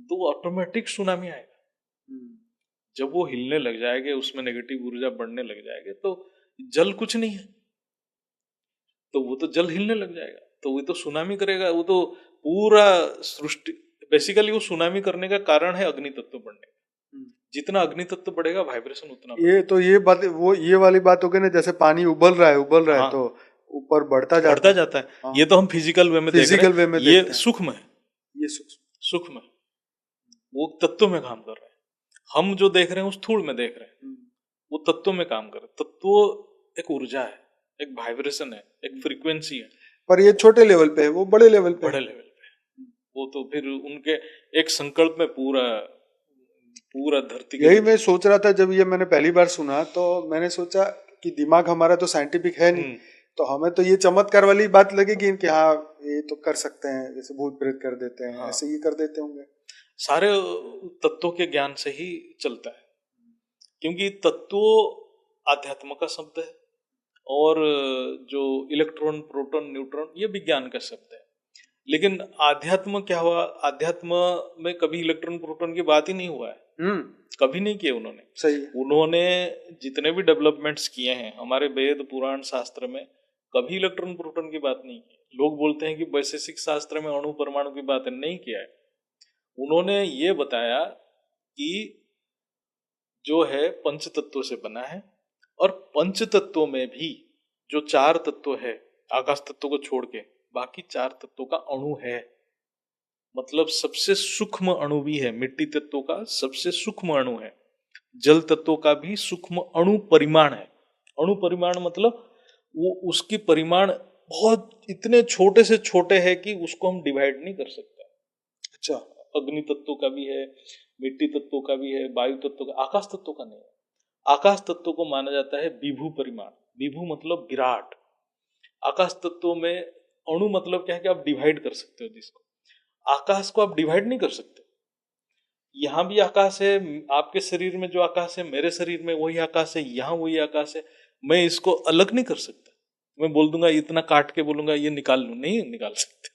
तो वो ऑटोमेटिक सुनामी आएगा। जब वो हिलने लग जाएंगे, उसमें नेगेटिव ऊर्जा बढ़ने लग जाएगी, तो जल कुछ नहीं है, तो वो तो जल हिलने लग जाएगा, तो वो तो सुनामी करेगा। वो तो पूरा सृष्टि, बेसिकली वो सुनामी करने का कारण है अग्नि तत्व बढ़ने का। जितना अग्नि तत्व बढ़ेगा वाइब्रेशन उतना ये तो ये बात, वो ये वाली बात हो गई ना, जैसे पानी उबल रहा है हाँ, तो ऊपर बढ़ता बढ़ता जाता जाता है। हाँ। ये तो हम फिजिकल वे में देख रहे फिजिकल वे हैं, में ये देखते हैं, सूक्ष्म है, ये सूक्ष्म। सूक्ष्म है, वो तत्व में काम कर रहे हैं। हम जो देख रहे हैं वो स्थूल में देख रहे हैं, वो तत्व में काम कर रहे हैं। तत्व एक ऊर्जा है, एक वाइब्रेशन है, एक फ्रीक्वेंसी है, पर ये छोटे लेवल पे है, वो बड़े लेवल पे है। बड़े लेवल पे। वो तो फिर उनके एक संकल्प में पूरा पूरा धरती के यही मैं सोच रहा था जब ये मैंने पहली बार सुना, तो मैंने सोचा कि दिमाग हमारा तो साइंटिफिक है नहीं, तो हमें तो ये चमत्कार वाली बात लगेगी कि हाँ ये तो कर सकते हैं, जैसे भूत प्रेत कर देते हैं, हाँ, ऐसे ये कर देते होंगे। सारे तत्वों के ज्ञान से ही चलता है, क्योंकि तत्व आध्यात्म का शब्द है और जो इलेक्ट्रॉन प्रोटॉन न्यूट्रॉन ये विज्ञान का शब्द है। लेकिन आध्यात्म क्या हुआ, आध्यात्म में कभी इलेक्ट्रॉन प्रोटॉन की बात ही नहीं हुआ है, कभी नहीं किए उन्होंने। सही है। उन्होंने जितने भी डेवलपमेंट्स किए हैं हमारे वेद पुराण शास्त्र में, कभी इलेक्ट्रॉन प्रोटॉन की बात नहीं की। लोग बोलते हैं कि वैशेषिक शास्त्र में अणु परमाणु की बात नहीं किया है। उन्होंने ये बताया कि जो है पंच तत्वों से बना है, और पंच तत्वों में भी जो चार तत्व है, आकाश तत्व को छोड़ के बाकी चार तत्वों का अणु है। मतलब सबसे सूक्ष्म अणु भी है, मिट्टी तत्व का सबसे सूक्ष्म अणु है, जल तत्व का भी सूक्ष्म अणु परिमाण है। अणु परिमाण मतलब वो उसकी परिमाण बहुत इतने छोटे से छोटे है कि उसको हम डिवाइड नहीं कर सकते। अच्छा, अग्नि तत्व का भी है, मिट्टी तत्व का भी है, वायु तत्व का, आकाश तत्व का नहीं है। आकाश तत्व को माना जाता है विभू परिमाण। विभू मतलब विराट। आकाश तत्व में अणु मतलब क्या है कि आप डिवाइड कर सकते हो जिसको, आकाश को आप डिवाइड नहीं कर सकते। यहाँ भी आकाश है, आपके शरीर में जो आकाश है मेरे शरीर में वही आकाश है, यहाँ वही आकाश है। मैं इसको अलग नहीं कर सकता। मैं बोल दूंगा इतना काट के बोलूंगा ये निकाल लूं, नहीं निकाल सकते।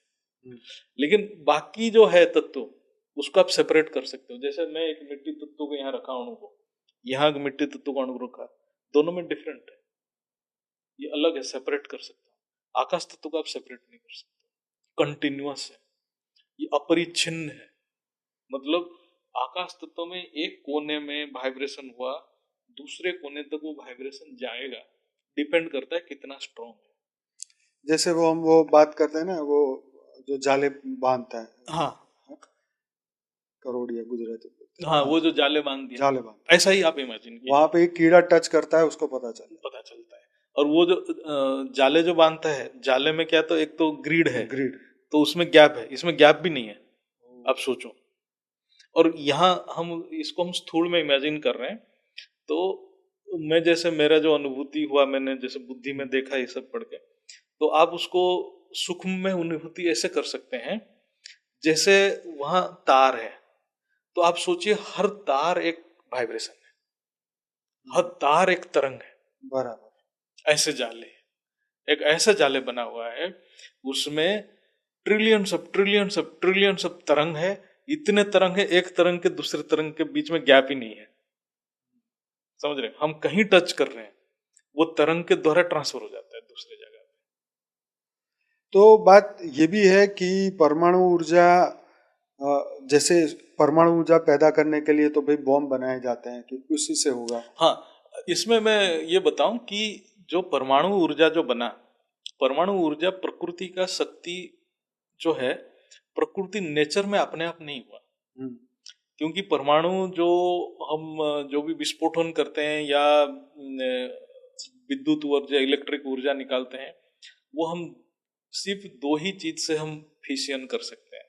लेकिन बाकी जो है तत्व उसको आप सेपरेट कर सकते हो। जैसे मैं एक मिट्टी तत्व को यहाँ रखा अणु को, यहाँ मिट्टी तत्व को अणु रखा, दोनों में डिफरेंट है, ये अलग है, सेपरेट कर सकते हो। आकाश तत्व को आप सेपरेट नहीं कर सकते, कंटिन्यूअस है, ये अपरिच्छिन्न है। मतलब आकाश तत्व में एक कोने में वाइब्रेशन हुआ, दूसरे कोने तक वो वाइब्रेशन जाएगा, डिपेंड करता है कितना स्ट्रॉन्ग है। जैसे हम वो बात करते हैं ना, वो जो जाले बांधता है, हाँ, करोड़िया गुजराती बोलते हैं। हाँ, वो जो जाले बांध दिया, जाले बांध, ऐसा ही आप इमेजिन कीजिए। वहां पे एक कीड़ा टच करता है, उसको पता चलता है। और वो जो जाले जो बांधता है, जाले में क्या, तो एक तो ग्रिड है, ग्रिड, तो उसमें गैप है, इसमें गैप भी नहीं है। आप सोचो। और यहाँ हम इसको हम स्थूल में इमेजिन कर रहे हैं, तो मैं जैसे मेरा जो अनुभूति हुआ, मैंने जैसे बुद्धि में देखा ये सब पढ़ के, तो आप उसको सूक्ष्म में अनुभूति ऐसे कर सकते हैं जैसे वहां तार है, तो आप सोचिए हर तार एक वाइब्रेशन है, हर तार एक तरंग है। बराबर। ऐसे जाले, एक ऐसा जाले बना हुआ है, उसमें ट्रिलियंस ऑफ तरंग है। इतने तरंग है, एक तरंग के दूसरे तरंग के बीच में गैप ही नहीं है। समझ रहे, हम कहीं टच कर रहे हैं, वो तरंग के द्वारा ट्रांसफर हो जाता है दूसरे जगह पे। तो बात ये भी है कि परमाणु ऊर्जा, जैसे परमाणु ऊर्जा पैदा करने के लिए तो भाई बॉम्ब बनाए जाते हैं, कि उसी से होगा। हाँ, इसमें मैं ये बताऊं कि जो परमाणु ऊर्जा जो बना, परमाणु ऊर्जा प्रकृति का शक्ति जो है, प्रकृति नेचर में अपने आप नहीं हुआ। क्योंकि परमाणु जो हम जो भी विस्फोटन करते हैं या विद्युत ऊर्जा इलेक्ट्रिक ऊर्जा निकालते हैं, वो हम सिर्फ दो ही चीज से हम फिशन कर सकते हैं,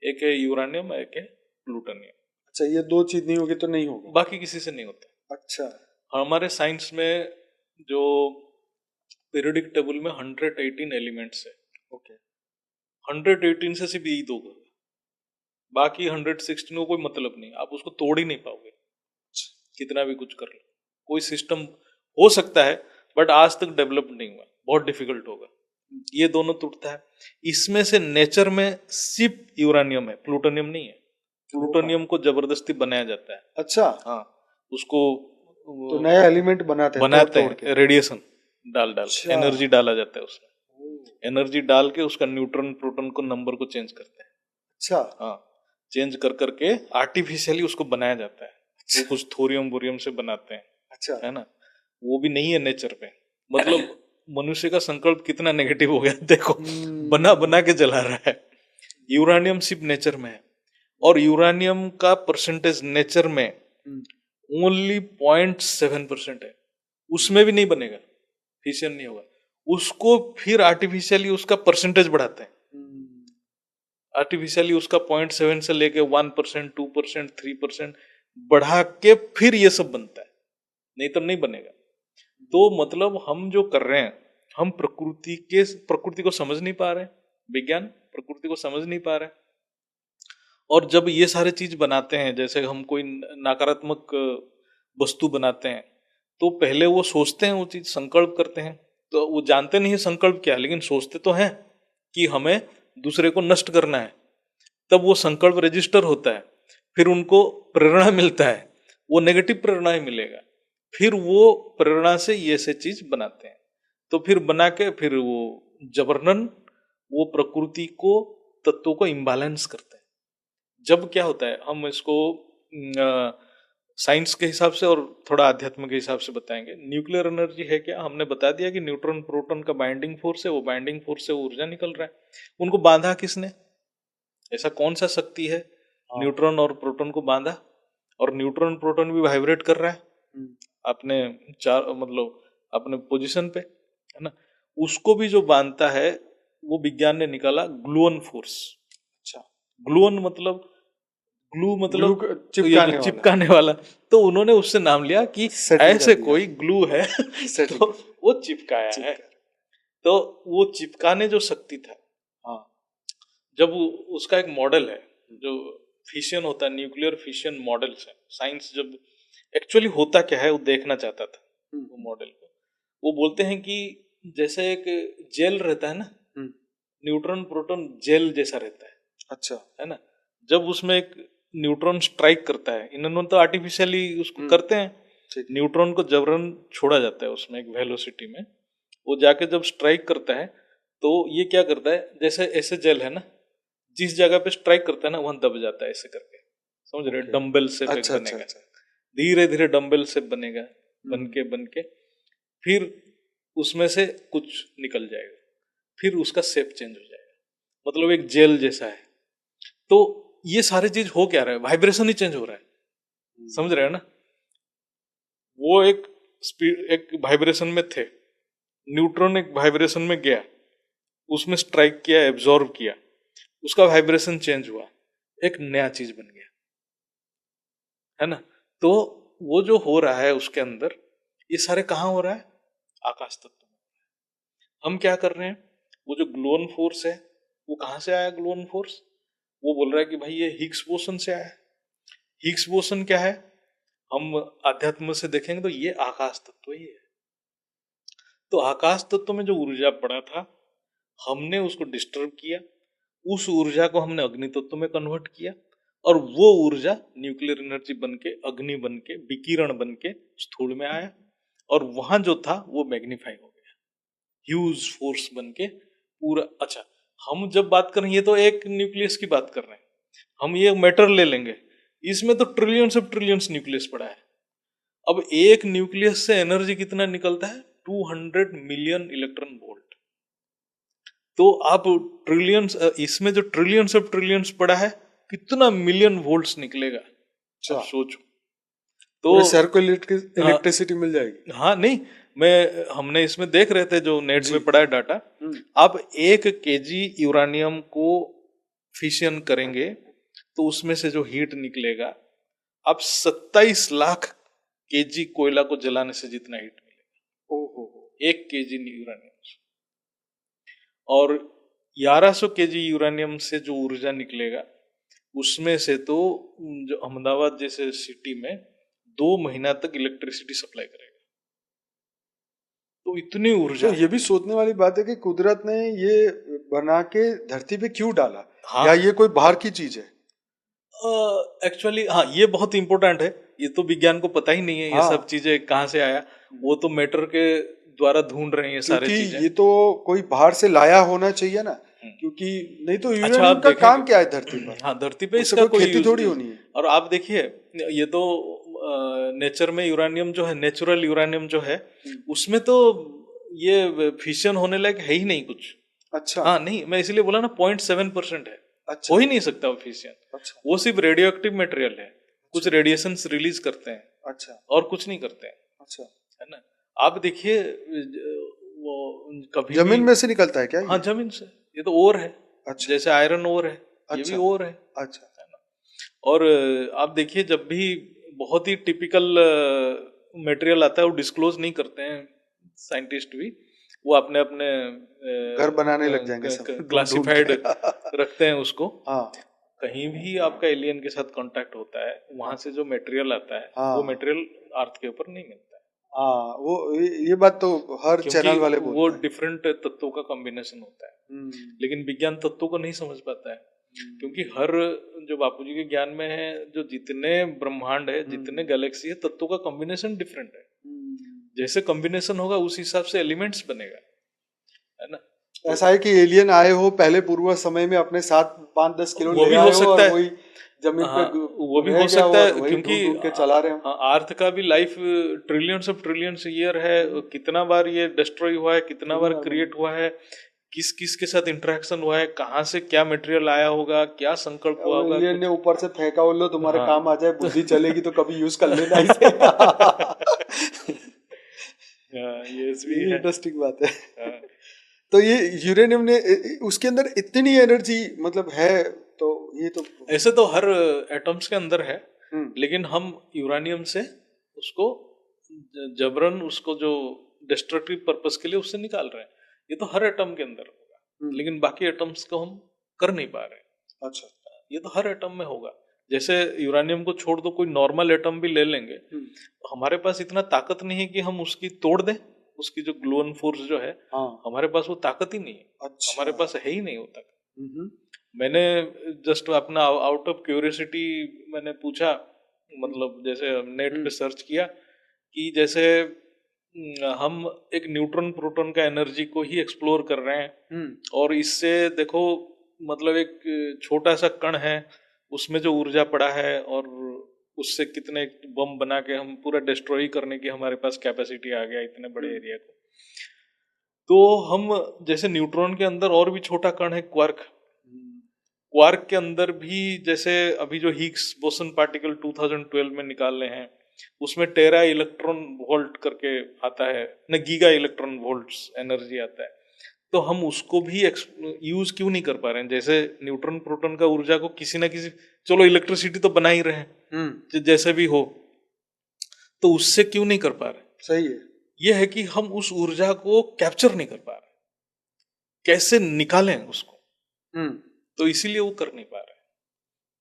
एक है यूरेनियम, एक है प्लूटोनियम। अच्छा, ये दो चीज नहीं होगी तो नहीं होगा। बाकी किसी से नहीं होता। अच्छा। हमारे साइंस में जो पीरियोडिक टेबल में 118 एलिमेंट्स है, ओके। 118 से सिर्फ यही दो होगा, बाकी 116 को कोई मतलब नहीं, आप उसको तोड़ ही नहीं पाओगे कितना भी कुछ कर लो। कोई सिस्टम हो सकता है बट आज तक डेवलप नहीं हुआ, बहुत डिफिकल्ट होगा। ये दोनों टूटता है। इसमें से नेचर में सिर्फ यूरेनियम है, प्लूटोनियम नहीं है। प्लूटोनियम को जबरदस्ती बनाया जाता है। अच्छा। हाँ, उसको तो नया एलिमेंट बनाते हैं रेडिएशन डाल डाल अच्छा। एनर्जी डाला जाता है उसमें, एनर्जी डाल के उसका न्यूट्रॉन प्रोटॉन को नंबर को चेंज करते हैं। अच्छा। हाँ, चेंज कर करके आर्टिफिशियली उसको बनाया जाता है। वो कुछ थोरियम बोरियम से बनाते हैं। अच्छा। है ना, वो भी नहीं है नेचर पे। मतलब मनुष्य का संकल्प कितना नेगेटिव हो गया देखो, बना बना के जला रहा है। यूरेनियम सिर्फ नेचर में है, और यूरेनियम का परसेंटेज नेचर में ओनली 0.7% है। उसमें भी नहीं बनेगा, फिशन नहीं होगा। उसको फिर आर्टिफिशियली उसका परसेंटेज बढ़ाते हैं। आर्टिफिशियली उसका 0.7 से लेके 1%, 2%, 3% बढ़ा के फिर ये सब बनता है, नहीं तो नहीं बनेगा। तो मतलब हम जो कर रहे हैं, हम प्रकृति को समझ नहीं पा रहे, विज्ञान प्रकृति को समझ नहीं पा रहे। और जब ये सारे चीज बनाते हैं, जैसे हम कोई नकारात्मक वस्तु बनाते हैं, तो पहले वो सोचते हैं, वो चीज संकल्प करते हैं। तो वो जानते नहीं है संकल्प क्या है, लेकिन सोचते तो हैं कि हमें दूसरे को नष्ट करना है। तब वो संकल्प रजिस्टर होता है, फिर उनको प्रेरणा मिलता है, वो नेगेटिव प्रेरणा ही मिलेगा। फिर वो प्रेरणा से ये से चीज बनाते हैं। तो फिर बना के फिर वो जबरन वो प्रकृति को, तत्वों को इम्बैलेंस करते हैं। जब क्या होता है, हम इसको साइंस के हिसाब से और थोड़ा अध्यात्म के हिसाब से बताएंगे। न्यूक्लियर एनर्जी है क्या, हमने बता दिया कि न्यूट्रॉन प्रोटॉन का बाइंडिंग फोर्स है, वो बाइंडिंग फोर्स से ऊर्जा निकल रहा है। उनको बांधा किसने, ऐसा कौन सा शक्ति है न्यूट्रॉन और प्रोटॉन को बांधा? और न्यूट्रॉन प्रोटॉन भी वाइब्रेट कर रहा है अपने मतलब अपने पोजीशन पे, है ना। उसको भी जो बांधता है, वो विज्ञान ने निकाला ग्लूअन फोर्स। अच्छा, ग्लूअन मतलब ग्लू मतलब चिपकाने वाला। तो उन्होंने उससे नाम लिया कि ऐसे कोई ग्लू है तो वो चिपकाया है। तो वो चिपकाने जो शक्ति था, हाँ, जब उसका एक मॉडल है जो फिशन होता है, न्यूक्लियर फिशन मॉडल से साइंस जब एक्चुअली होता क्या है वो देखना चाहता था वो मॉडल को। वो बोलते हैं कि जैसे एक जेल रहता है ना, न्यूट्रॉन प्रोटॉन जेल जैसा रहता है। अच्छा, है ना। जब उसमें एक न्यूट्रॉन स्ट्राइक करता है, इन्होंने तो आर्टिफिशियली उसको करते हैं, न्यूट्रॉन को जबरन छोड़ा जाता है उसमें एक वेलोसिटी में। वो जाके जब स्ट्राइक करता है तो ये क्या करता है, जैसे ऐसे जेल है ना, जिस जगह पे स्ट्राइक करता है ना वहां दब जाता है ऐसे करके, समझ रहे? डम्बल से बनेगा, धीरे धीरे डम्बल से बनेगा, बन के फिर उसमें से कुछ निकल जाएगा, फिर उसका शेप चेंज हो जाएगा, मतलब एक जेल जैसा है। तो ये सारे चीज हो क्या रहा है, वाइब्रेशन ही चेंज हो रहा है, समझ रहे हैं ना। वो एक स्पीड, एक वाइब्रेशन में थे, न्यूट्रॉन एक वाइब्रेशन में गया, उसमें स्ट्राइक किया, एब्जॉर्ब किया, उसका वाइब्रेशन चेंज हुआ, एक नया चीज बन गया, है ना। तो वो जो हो रहा है उसके अंदर, ये सारे कहाँ हो रहा है, आकाश तत्व में। हम क्या कर रहे हैं, वो जो ग्लोन फोर्स है वो कहाँ से आया? ग्लोन फोर्स वो बोल रहा है कि भाई ये हिग्स बोसन से आया है। हिग्स बोसन क्या है, हम अध्यात्म से देखेंगे तो ये आकाश तत्व ही है। तो आकाश तत्व में जो ऊर्जा पड़ा था, हमने उसको डिस्टर्ब किया, उस ऊर्जा को हमने अग्नि तत्व में कन्वर्ट किया, और वो ऊर्जा न्यूक्लियर एनर्जी बन के, अग्नि बन के, विकिरण बन के स्थूल में आया, और वहां जो था वो मैग्नीफाई हो गया, ह्यूज फोर्स बन के पूरा। अच्छा, हम जब बात कर रहे हैं, ये तो एक न्यूक्लियस की बात कर रहे हैं, हम ये मैटर ले लेंगे, इसमें तो ट्रिलियंस ऑफ ट्रिलियंस न्यूक्लियस पड़ा है। अब एक न्यूक्लियस से एनर्जी कितना निकलता है? 200 मिलियन इलेक्ट्रॉन वोल्ट। तो आप ट्रिलियंस, इसमें जो ट्रिलियंस ऑफ ट्रिलियंस पड़ा है, कितना मिलियन वोल्ट्स निकलेगा, अच्छा, अब सोचो। पूरे तो शहर को हाँ, इलेक्ट्रिसिटी मिल जाएगी। हाँ नहीं, हमने इसमें देख रहे थे जो नेट जी। में पड़ा है डाटा। हम्म। अब 1 kg यूरानियम को फिशन करेंगे तो उसमें से जो हीट निकलेगा, अब 27 लाख केजी कोयला को जलाने से जितना हीट मिलेगा ओहो। 1 kg यूरानियम से। और 1100 केजी यूरानियम से जो ऊर्जा निकलेगा उसमें से तो जो अहमदाबाद जैसे सिटी में 2 महीना तक इलेक्ट्रिसिटी सप्लाई करेगा। तो इतनी ऊर्जा तो है। ये भी सोचने वाली बात है कि कुदरत ने ये बना के धरती पे क्यों डाला, हाँ, या ये कोई बाहर की चीज है? एक्चुअली हाँ, ये बहुत इंपॉर्टेंट है। ये तो विज्ञान को पता ही नहीं है ये हाँ, सब चीजें कहाँ से आया। वो तो मैटर के द्वारा ढूंढ रहे हैं ये सारे क्योंकि चीजें। ये तो कोई बाहर से लाया होना चाहिए ना, हम्म। क्योंकि नहीं तो अच्छा, यूरेनियम आप का काम देखेंगे। क्या है धरती पर? हाँ, धरती पे उससे इसका कोई कोई खेती यूज थोड़ी नहीं। होनी है। और आप देखिए, ये तो नेचर में यूरानियम जो है, नेचुरल यूरानियम जो है, उसमें तो ये फिशन होने लायक है ही नहीं कुछ। अच्छा। हाँ नहीं, मैं इसलिए बोला ना 0.7% है। अच्छा। हो ही नहीं सकता वो फिशन। अच्छा। वो सिर्फ रेडियो एक्टिव मटेरियल है, कुछ रेडिएशन रिलीज करते हैं अच्छा। और कुछ नहीं करते हैं, अच्छा। है ना। आप देखिए, वो कभी भी। जमीन में से निकलता है क्या हाँ, ये? जमीन से। ये तो ओर है। अच्छा। जैसे आयरन ओर है, ये भी अच्छा। ओर है अच्छा। ना। और आप देखिए, जब भी बहुत ही टिपिकल मटेरियल आता है वो डिस्क्लोज नहीं करते हैं साइंटिस्ट भी। वो अपने अपने घर बनाने लग जाएंगे सब ढूंढ ढूंढ क्लासिफाइड के। रखते हैं उसको। हाँ। कहीं भी आपका एलियन के साथ कांटेक्ट होता है, वहां से जो मटेरियल आता है वो हाँ। मटेरियल अर्थ के ऊपर नहीं मिलता है, हाँ, वो ये बात तो हर क्योंकि चैनल वाले वो बोलते हैं। डिफरेंट तत्वों का कॉम्बिनेशन होता है। हम्म। लेकिन विज्ञान तत्वों को नहीं समझ पाता है, क्योंकि हर, जो बापूजी के ज्ञान में है, जो जितने ब्रह्मांड है, जितने गैलेक्सी है, तत्वों का कॉम्बिनेशन डिफरेंट है। जैसे कॉम्बिनेशन होगा उस हिसाब से एलिमेंट्स बनेगा, है ना। तो ऐसा है कि एलियन आए हो पहले पूर्व समय में अपने साथ 5-10 किलो वो ले भी हो आए हो, सकता और है। वही जमीन पे हाँ, वो भी रह हो गया हो सकता और है, वही क्योंकि ढूंढ ढूंढ के चला रहे हो। अर्थ का भी लाइफ ट्रिलियंस ईयर है। कितना बार ये डिस्ट्रॉय हुआ है, कितना बार क्रिएट हुआ है, किस किस के साथ इंटरेक्शन हुआ है, कहाँ से क्या मटेरियल आया होगा, क्या संकल्प हुआ होगा, एलियन ने कुछ। ऊपर से फेंका, बोलो तुम्हारे हाँ। काम आ जाए, बुद्धि चलेगी तो कभी यूज कर लेना इसे। ये ये भी भी है। इंटरेस्टिंग बात है। हाँ। तो ये यूरेनियम ने उसके अंदर इतनी एनर्जी मतलब है, तो ये तो। ऐसे तो हर एटम्स के अंदर है, हम्म। लेकिन हम यूरानियम से उसको जबरन, उसको जो डिस्ट्रक्टिव पर्पस के लिए उससे निकाल रहे हैं। ये तो हर एटम के अंदर होगा, लेकिन बाकी एटम्स को हम कर नहीं पा रहे हैं। अच्छा। ये तो हर एटम में होगा। जैसे यूरानियम को छोड़ दो, कोई नॉर्मल एटम भी ले लेंगे, हमारे पास इतना ताकत नहीं है कि हम उसकी तोड़ दें। उसकी जो ग्लोन फोर्स जो है, हाँ। हमारे पास वो ताकत ही नहीं है। अच्छा। हमारे पास है ही नहीं वो ताकत। मैंने जस्ट अपना आउट ऑफ क्यूरियोसिटी मैंने पूछा, मतलब जैसे नेट पे सर्च किया कि जैसे हम एक न्यूट्रॉन प्रोटॉन का एनर्जी को ही एक्सप्लोर कर रहे हैं, और इससे देखो, मतलब एक छोटा सा कण है, उसमें जो ऊर्जा पड़ा है, और उससे कितने बम बना के हम पूरा डिस्ट्रॉय करने की हमारे पास कैपेसिटी आ गया इतने बड़े एरिया को। तो हम, जैसे न्यूट्रॉन के अंदर और भी छोटा कण है क्वार्क। क्वार्क के अंदर भी, जैसे अभी जो हिग्स बोसन पार्टिकल 2012 में निकाले हैं, उसमें टेरा इलेक्ट्रॉन वोल्ट करके आता है न, गीगा इलेक्ट्रॉन वोल्ट्स एनर्जी आता है। तो हम उसको भी यूज क्यों नहीं कर पा रहे हैं? जैसे न्यूट्रॉन प्रोटॉन का ऊर्जा को किसी ना किसी, चलो इलेक्ट्रिसिटी तो बना ही रहे हैं जैसे भी हो, तो उससे क्यों नहीं कर पा रहे? सही है। यह है कि हम उस ऊर्जा को कैप्चर नहीं कर पा रहे, कैसे निकालें उसको। तो इसीलिए वो कर नहीं पा रहे।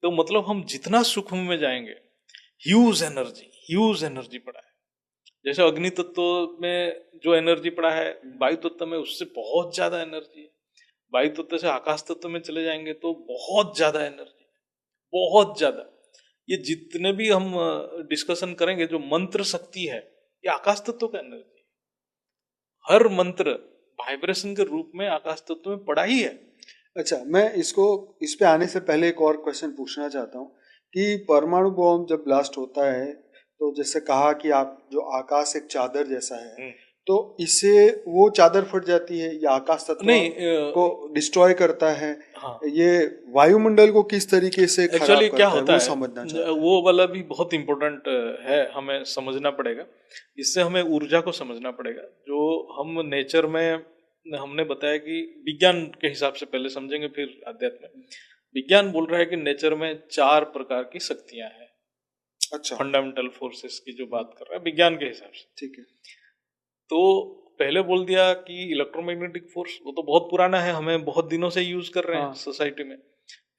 तो मतलब हम जितना सूक्ष्म में जाएंगे, ह्यूज एनर्जी पड़ा है। जैसे अग्नि तत्व में जो एनर्जी पड़ा है, वायु तत्व में उससे बहुत ज्यादा एनर्जी है। वायु तत्व से आकाश तत्व में चले जाएंगे तो बहुत ज्यादा एनर्जी है, बहुत ज्यादा। ये जितने भी हम डिस्कशन करेंगे, जो मंत्र शक्ति है, ये आकाश तत्व का एनर्जी है। हर मंत्र वाइब्रेशन के रूप में आकाश तत्व में पड़ा ही है। अच्छा, मैं इस पे आने से पहले एक और क्वेश्चन पूछना चाहता हूँ कि परमाणु बॉम्ब जब ब्लास्ट होता है, तो जैसे कहा कि आप जो आकाश एक चादर जैसा है, तो इससे वो चादर फट जाती है या आकाश तत्व नहीं, को डिस्ट्रॉय करता है? हाँ, ये वायुमंडल को किस तरीके से खराब एक्चुअली क्या करता है होता वो है, समझना चाहते हैं। वो वाला भी बहुत इंपॉर्टेंट है, हमें समझना पड़ेगा। इससे हमें ऊर्जा को समझना पड़ेगा जो हम नेचर में, हमने बताया कि विज्ञान के हिसाब से पहले समझेंगे फिर अध्यात्म में। विज्ञान बोल रहा है कि नेचर में 4 प्रकार की शक्तियां हैं, अच्छा, फंडामेंटल फोर्सेस की जो बात कर रहा है विज्ञान के हिसाब से। ठीक है। तो पहले बोल दिया कि इलेक्ट्रोमैग्नेटिक फोर्स, वो तो बहुत पुराना है, हमें बहुत दिनों से यूज कर रहे हैं हाँ, सोसाइटी में।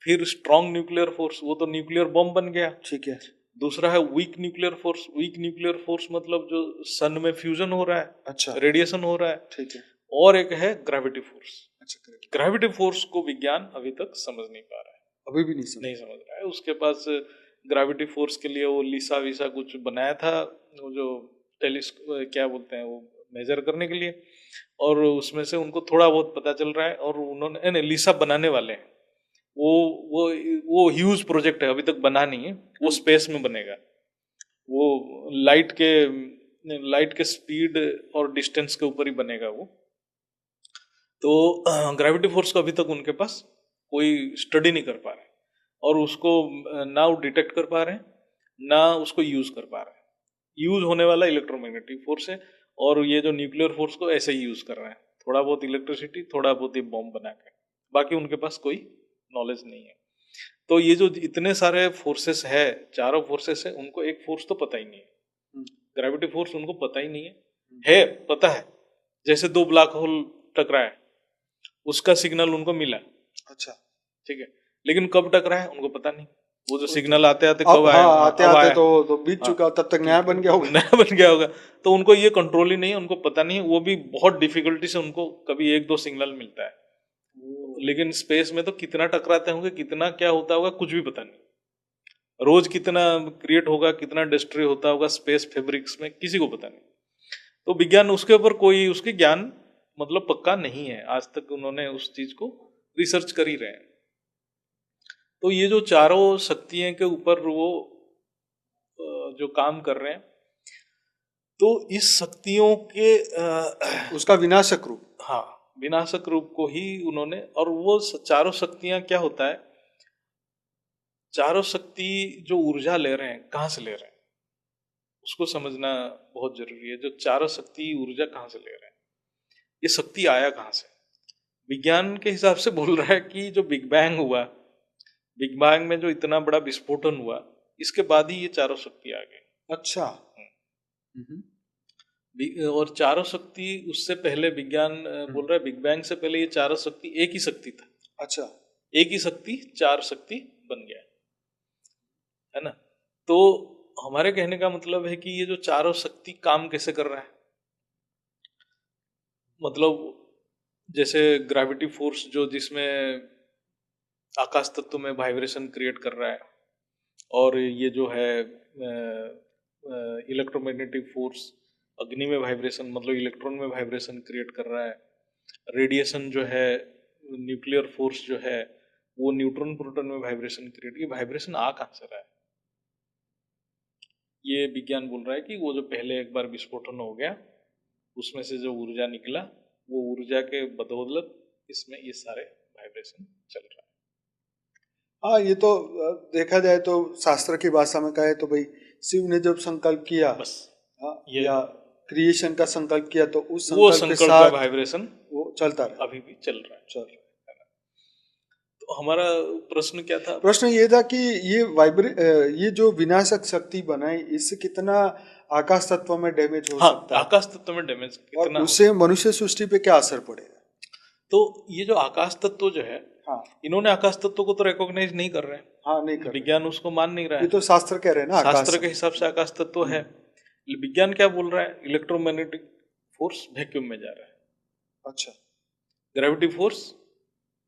फिर स्ट्रॉन्ग न्यूक्लियर फोर्स, वो तो न्यूक्लियर बॉम्ब बन गया। ठीक है। दूसरा है weak nuclear force. Weak nuclear force मतलब जो सन में फ्यूजन हो रहा है, अच्छा, रेडिएशन हो रहा है। ठीक है। और एक है ग्रेविटी फोर्स। अच्छा, करेक्ट। ग्रेविटी फोर्स को विज्ञान अभी तक समझ नहीं पा रहा है, अभी भी नहीं समझ। नहीं समझ रहा है। उसके पास ग्रेविटी फोर्स के लिए वो लिसा विसा कुछ बनाया था, वो जो क्या बोलते हैं वो, मेजर करने के लिए। और उसमें से उनको थोड़ा बहुत पता चल रहा है, और उन्होंने नहीं, लिसा बनाने वाले हैं। वो वो वो ह्यूज प्रोजेक्ट है, अभी तक बना नहीं है, वो स्पेस में बनेगा। वो लाइट के स्पीड और डिस्टेंस के ऊपर ही बनेगा वो। तो ग्रेविटी फोर्स को अभी तक उनके पास कोई स्टडी नहीं कर पा रहे, और उसको ना वो डिटेक्ट कर पा रहे हैं, ना उसको यूज कर पा रहे हैं। यूज होने वाला इलेक्ट्रोमैग्नेटिक फोर्स है, और ये जो न्यूक्लियर फोर्स को ऐसे ही यूज कर रहे हैं, थोड़ा बहुत इलेक्ट्रिसिटी, थोड़ा बहुत ही बॉम्ब बना के। बाकी उनके पास कोई नॉलेज नहीं है। तो ये जो इतने सारे फोर्सेस है, चारों फोर्सेस है, उनको एक फोर्स तो पता ही नहीं है। ग्रेविटी फोर्स उनको पता ही नहीं है पता है, जैसे 2 ब्लैक होल टकराए, उसका सिग्नल उनको मिला, अच्छा, ठीक है, लेकिन कब टकराए उनको पता नहीं। वो जो सिग्नल आते आते अब कब हाँ, आया, आते अब आते आया, तो बीत हाँ, चुका, तब तक नया बन गया होगा। नया बन गया होगा। तो उनको ये कंट्रोल ही नहीं है, उनको पता नहीं है, वो भी बहुत डिफिकल्टी से उनको कभी 1-2 सिग्नल मिलता है। लेकिन स्पेस में तो कितना टकराते होंगे, कितना क्या होता होगा, कुछ भी पता नहीं। रोज कितना क्रिएट होगा, कितना डिस्ट्रॉय होता होगा स्पेस फैब्रिक्स में, किसी को पता नहीं। तो विज्ञान उसके ऊपर कोई उसके ज्ञान मतलब पक्का नहीं है, आज तक उन्होंने उस चीज को रिसर्च कर ही रहे हैं। तो ये जो चारों शक्तियों के ऊपर वो जो काम कर रहे हैं, तो इस शक्तियों के उसका विनाशक रूप। हाँ, विनाशक रूप को ही उन्होंने, और वो चारों शक्तियां क्या होता है, चारों शक्ति जो ऊर्जा ले रहे हैं कहाँ से ले रहे हैं, उसको समझना बहुत जरूरी है। जो चारों शक्ति ऊर्जा कहाँ से ले रहे हैं, ये शक्ति आया कहाँ से। विज्ञान के हिसाब से बोल रहा है कि जो बिग बैंग हुआ, बिग बैंग में जो इतना बड़ा विस्फोटन हुआ, इसके बाद ही ये चारों शक्ति आ गई। अच्छा। और चारों शक्ति उससे पहले विज्ञान बोल रहा है, बिग बैंग से पहले ये चारों शक्ति एक ही शक्ति था। अच्छा, एक ही शक्ति 4 शक्ति बन गया है ना। तो हमारे कहने का मतलब है कि ये जो चारों शक्ति काम कैसे कर रहा है, मतलब जैसे ग्रेविटी फोर्स जो जिसमें आकाश तत्व में वाइब्रेशन क्रिएट कर रहा है, और ये जो है इलेक्ट्रोमैग्नेटिक फोर्स अग्नि में वाइब्रेशन, मतलब इलेक्ट्रॉन में वाइब्रेशन क्रिएट कर रहा है। रेडिएशन जो है, न्यूक्लियर फोर्स जो है, वो न्यूट्रॉन प्रोटॉन में वाइब्रेशन क्रिएट, ये वाइब्रेशन आ कहाँ से रहा है, ये विज्ञान बोल रहा है कि वो जो पहले एक बार विस्फोटन हो गया, उसमें से जो ऊर्जा निकला, वो ऊर्जा के बदौलत इसमें ये सारे वाइब्रेशन चल रहा है। हाँ, ये तो देखा जाए तो शास्त्र की भाषा में कहे तो भाई शिव ने जब संकल्प किया, बस हाँ, ये या क्रिएशन का संकल्प किया, तो उस वो संकल्प के संकल्प का साथ वाइब्रेशन वो चलता रहा। अभी भी चल रहा है। चल रहा। तो हमारा प्रश्न क्या था? प्रश्न ये था कि ये जो विनाशक शक्ति बनाई, इससे कितना आकाश तत्व में डैमेज हो हाँ, सकता है, आकाश तत्व में डैमेज और कितना उससे मनुष्य सृष्टि पे क्या असर पड़ेगा? तो ये जो आकाश तत्व जो है, हाँ, इन्होंने आकाश तत्व को तो रिकॉग्नाइज नहीं कर रहे हैं, हाँ, नहीं कर विज्ञान उसको मान नहीं रहा ये है। तो शास्त्र कह रहे हैं ना, आकाश शास्त्र के हिसाब से आकाश तत्व है। विज्ञान क्या बोल रहा है, इलेक्ट्रोमैग्नेटिक फोर्स वैक्यूम में जा रहा है, अच्छा, ग्रेविटी फोर्स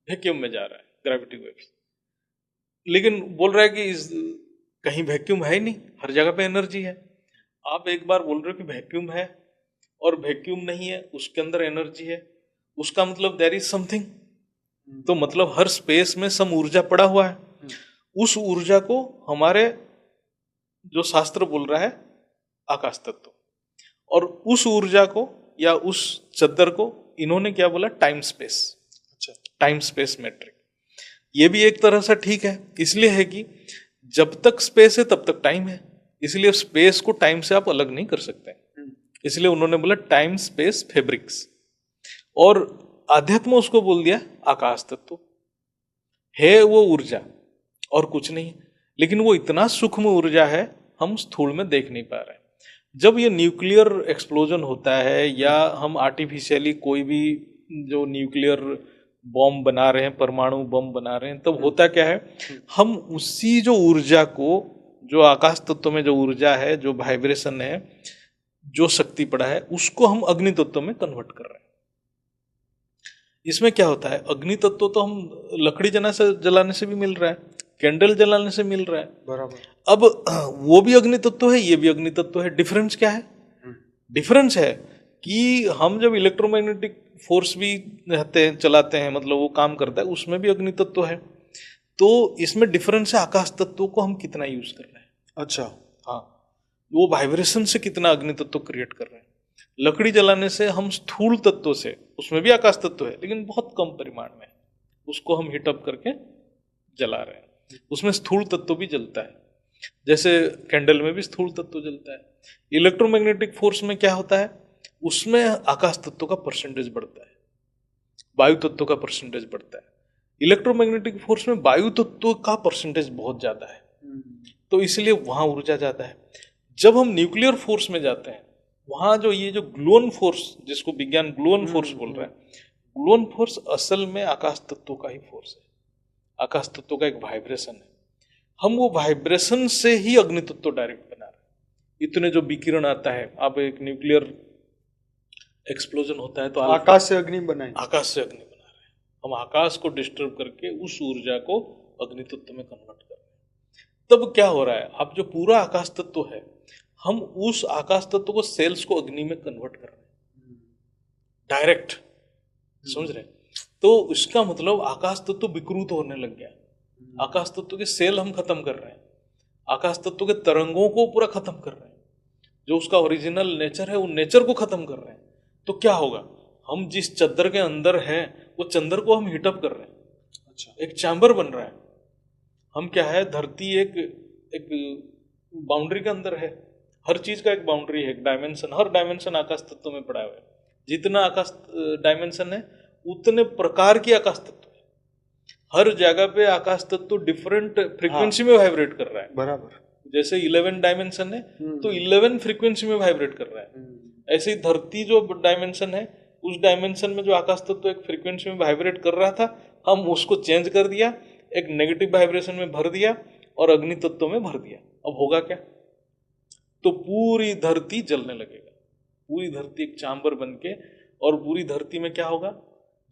वैक्यूम में जा रहा है, ग्रेविटी वेव्स। लेकिन बोल रहा है कि कहीं वैक्यूम है ही नहीं, हर जगह पे एनर्जी है। आप एक बार बोल रहे हो कि वैक्यूम है और वैक्यूम नहीं है, उसके अंदर एनर्जी है, उसका मतलब देयर इज समथिंग। तो मतलब हर स्पेस में सम ऊर्जा पड़ा हुआ है। उस ऊर्जा को हमारे जो शास्त्र बोल रहा है आकाश तत्व, और उस ऊर्जा को या उस चद्दर को इन्होंने क्या बोला, टाइम स्पेस। अच्छा, टाइम स्पेस मैट्रिक, ये भी एक तरह से ठीक है, इसलिए है कि जब तक स्पेस है तब तक टाइम है, इसलिए स्पेस को टाइम से आप अलग नहीं कर सकते, इसलिए उन्होंने बोला टाइम स्पेस फैब्रिक्स। और आध्यात्म उसको बोल दिया आकाश तत्व है, वो ऊर्जा और कुछ नहीं, लेकिन वो इतना सूक्ष्म ऊर्जा है हम स्थूल में देख नहीं पा रहे हैं। जब ये न्यूक्लियर एक्सप्लोजन होता है या हम आर्टिफिशियली कोई भी जो न्यूक्लियर बॉम्ब बना रहे हैं, परमाणु बम बना रहे हैं, तब होता क्या है, हम उसी जो ऊर्जा को, जो आकाश तत्व में जो ऊर्जा है, जो वाइब्रेशन है, जो शक्ति पड़ा है, उसको हम अग्नि तत्व में कन्वर्ट कर रहे हैं। इसमें क्या होता है, अग्नि तत्व तो हम लकड़ी जलाने से भी मिल रहा है, कैंडल जलाने से मिल रहा है, बराबर। अब वो भी अग्नि तत्व है, ये भी अग्नि तत्व है। डिफरेंस क्या है? डिफरेंस है कि हम जब इलेक्ट्रोमैग्नेटिक फोर्स भी चलाते हैं, मतलब वो काम करता है, उसमें भी अग्नि तत्व है। तो इसमें डिफरेंस है आकाश तत्व को हम कितना यूज कर रहे हैं। अच्छा, हाँ, वो वाइब्रेशन से कितना अग्नि तत्व क्रिएट कर रहे हैं। लकड़ी जलाने से हम स्थूल तत्व से, उसमें भी आकाश तत्व है लेकिन बहुत कम परिमाण में, उसको हम हीटअप करके जला रहे हैं, उसमें स्थूल तत्व भी जलता है, जैसे कैंडल में भी स्थूल तत्व जलता है। इलेक्ट्रोमैग्नेटिक फोर्स में क्या होता है, उसमें आकाश तत्व का परसेंटेज बढ़ता है, वायु तत्व का परसेंटेज बढ़ता है। इलेक्ट्रोमैग्नेटिक फोर्स में वायु तत्व का परसेंटेज बहुत ज्यादा है, तो इसलिए वहां ऊर्जा ज्यादा है। जब हम न्यूक्लियर फोर्स में जाते हैं, वहां जो ये जो ग्लोन फोर्स, जिसको विज्ञान ग्लोन फोर्स बोल रहा है, ग्लोन फोर्स असल में आकाश तत्व का ही फोर्स है, आकाश तत्व का एक वाइब्रेशन है। हम वो वाइब्रेशन से ही अग्नि तत्व डायरेक्ट बना रहे हैं। इतने जो विकिरण आता है, आप एक न्यूक्लियर एक्सप्लोजन होता है तो आकाश से अग्नि बनाए, आकाश से अग्नि बना रहे हैं हम, आकाश को डिस्टर्ब करके उस ऊर्जा को अग्नि तत्व में कन्वर्ट कर रहे हैं। तब क्या हो रहा है, अब जो पूरा आकाश तत्व है, हम उस आकाश तत्व को सेल्स को अग्नि में कन्वर्ट कर रहे हैं डायरेक्ट, समझ रहे हैं? तो इसका मतलब आकाश तत्व विकृत होने लग गया, आकाश तत्व के सेल हम खत्म कर रहे हैं, आकाश तत्व के तरंगों को पूरा खत्म कर रहे हैं, जो उसका ओरिजिनल नेचर है, उन नेचर को खत्म कर रहे हैं। तो क्या होगा, हम जिस चद्दर के अंदर हैं, वो चंदर को हम हीटअप कर रहे हैं। अच्छा, एक चैम्बर बन रहा है। हम क्या है, धरती एक बाउंड्री के अंदर है, हर चीज का एक बाउंड्री है, एक डायमेंशन, हर डायमेंशन आकाश तत्व में पड़ा हुआ है। जितना आकाश डायमेंशन है, उतने प्रकार की आकाश तत्व है। हर जगह पे आकाश तत्व डिफरेंट फ्रीक्वेंसी में वाइब्रेट कर रहा है। बराबर। जैसे 11 डायमेंशन है, तो 11 फ्रीक्वेंसी में वाइब्रेट कर रहा है। ऐसे ही धरती जो डायमेंशन है, उस डायमेंशन में जो आकाश तत्व एक फ्रीक्वेंसी में वाइब्रेट कर रहा था, हम उसको चेंज कर दिया, एक नेगेटिव वाइब्रेशन में भर दिया और अग्नि तत्व में भर दिया। अब होगा क्या, तो पूरी धरती जलने लगेगा, पूरी धरती एक चांबर बन के। और पूरी धरती में क्या होगा,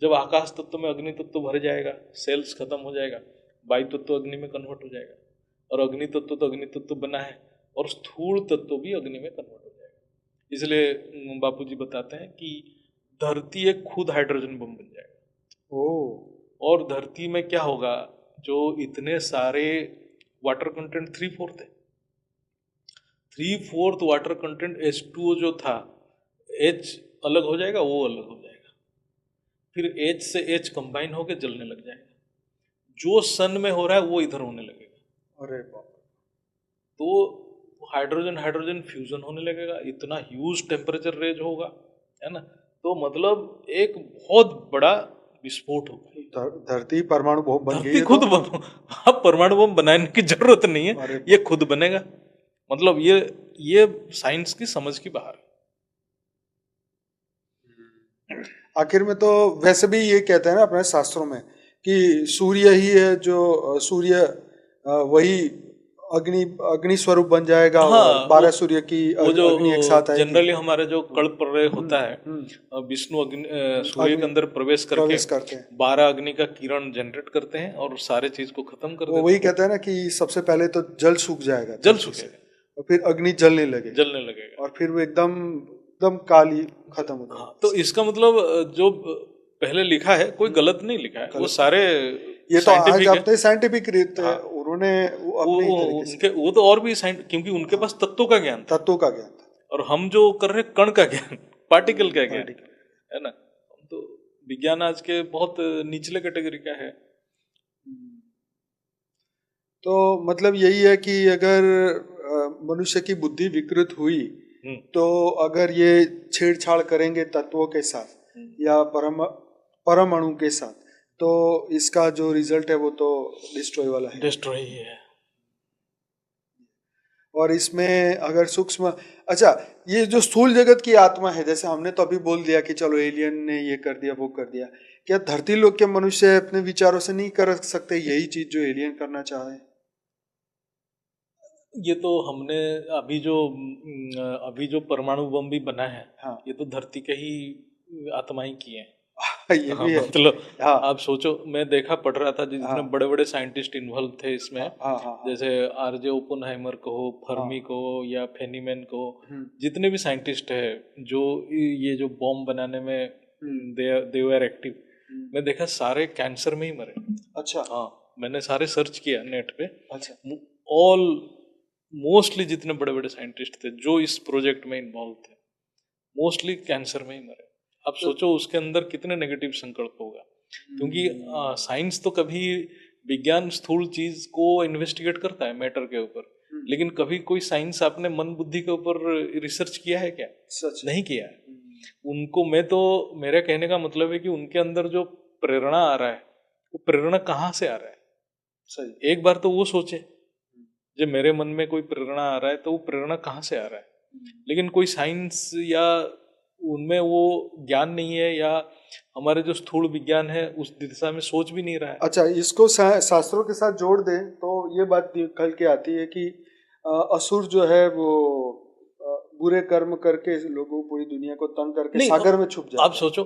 जब आकाश तत्व में अग्नि तत्व भर जाएगा, सेल्स खत्म हो जाएगा, वायु तत्व अग्नि में कन्वर्ट हो जाएगा, और अग्नि तत्व तो अग्नि तत्व बना है, और स्थूल तत्व भी अग्नि में कन्वर्ट हो जाएगा। इसलिए बापूजी बताते हैं कि धरती एक खुद हाइड्रोजन बम बन जाएगा। और धरती में क्या होगा, जो इतने सारे वाटर कंटेंट 3/4 है, 3/4 वाटर कंटेंट H2O जो था, H अलग हो जाएगा, वो अलग हो जाएगा, फिर H से H कंबाइन होके जलने लग जाएगा। जो सन में हो रहा है वो इधर होने लगेगा। अरे बाप, तो हाइड्रोजन हाइड्रोजन फ्यूजन होने लगेगा, इतना ह्यूज टेम्परेचर रेंज होगा, है ना। तो मतलब एक बहुत बड़ा विस्फोट होगा। धरती परमाणु बम बन गई धरती है खुद तो? अब परमाणु बम बनाने की जरूरत नहीं है, ये खुद बनेगा। मतलब ये साइंस की समझ की बाहर है। आखिर में तो वैसे भी ये कहते हैं ना अपने शास्त्रों में कि सूर्य ही है जो सूर्य वही अग्नि स्वरूप बन जाएगा। हाँ, 12 सूर्य की वो जो अग्नि एक साथ आएगी। जनरली हमारे जो कल्प प्रलय होता है, विष्णु सूर्य के अंदर प्रवेश करते हैं, 12 अग्नि का किरण जनरेट करते हैं और सारे चीज को खत्म कर देते हैं। वही कहते हैं ना कि सबसे पहले तो जल सूख जाएगा, जल सूखेगा, और फिर अग्नि जलने लगेगा, और फिर वो एकदम काली खत्म हो जाएगा। तो इसका मतलब जो पहले लिखा है कोई गलत नहीं लिखा है, वो सारे ये तो आज आपने साइंटिफिक रीत उन्होंने वो तो और भी क्योंकि उनके पास तत्वों का ज्ञान था, और हम जो कर रहे कण का ज्ञान, पार्टिकल क्या ज्ञान Particle. है ना। तो विज्ञान आज के बहुत निचले कैटेगरी का है। तो मतलब यही है कि अगर मनुष्य की बुद्धि विकृत हुई हम्म, तो अगर ये छेड़छाड़ करेंगे तत्वों के साथ हम्म। या परमाणु के साथ, तो इसका जो रिजल्ट है वो तो डिस्ट्रॉय वाला है। डिस्ट्रॉय ही है। और इसमें अगर सूक्ष्म, अच्छा, ये जो स्थूल जगत की आत्मा है, जैसे हमने तो अभी बोल दिया कि चलो एलियन ने ये कर दिया वो कर दिया, क्या धरती लोक के मनुष्य अपने विचारों से नहीं कर सकते यही चीज जो एलियन करना चाहे? ये तो हमने अभी जो परमाणु बम भी बना है, हाँ ये तो धरती के ही आत्माएं किए हैं। ये हाँ भी है। मतलब हाँ आप सोचो, मैं पढ़ रहा था जितने हाँ बड़े बड़े साइंटिस्ट इन्वॉल्व थे इसमें, हाँ हाँ हाँ हाँ जैसे आरजे ओपनहाइमर कहो, हाँ, फर्मी कहो या फेनीमैन कहो, हम्म जितने भी साइंटिस्ट है जो ये जो बॉम्ब बनाने में हम्म दे वर एक्टिव, हम्म। मैं देखा सारे कैंसर में ही मरे। अच्छा हाँ, मैंने सारे सर्च किया नेट पे, अच्छा ऑल मोस्टली जितने बड़े बड़े साइंटिस्ट थे जो इस प्रोजेक्ट में इन्वॉल्व थे, मोस्टली कैंसर में ही मरे। अब तो सोचो उसके अंदर कितने नेगेटिव संकल्प होगा, क्योंकि हम्म, साइंस तो कभी विज्ञान स्थूल चीज को इन्वेस्टिगेट करता है मैटर के ऊपर, लेकिन कभी कोई साइंस आपने मन बुद्धि के ऊपर रिसर्च किया है क्या? सच है। नहीं किया है। उनको मेरे कहने का मतलब है कि उनके अंदर जो प्रेरणा आ रहा है, वो प्रेरणा कहाँ से आ रहा है? सही। एक बार तो वो सोचे, जब मेरे मन में कोई प्रेरणा आ रहा है तो वो प्रेरणा कहाँ से आ रहा है? लेकिन कोई साइंस या उनमें वो ज्ञान नहीं है, या हमारे जो स्थूल विज्ञान है उस दिशा में सोच भी नहीं रहा है। अच्छा, इसको शास्त्रों के साथ जोड़ दें तो ये बात निकल के आती है कि असुर जो है वो बुरे कर्म करके लोगों पूरी दुनिया को तंग करके नहीं, सागर में छुप आप जाता है। सोचो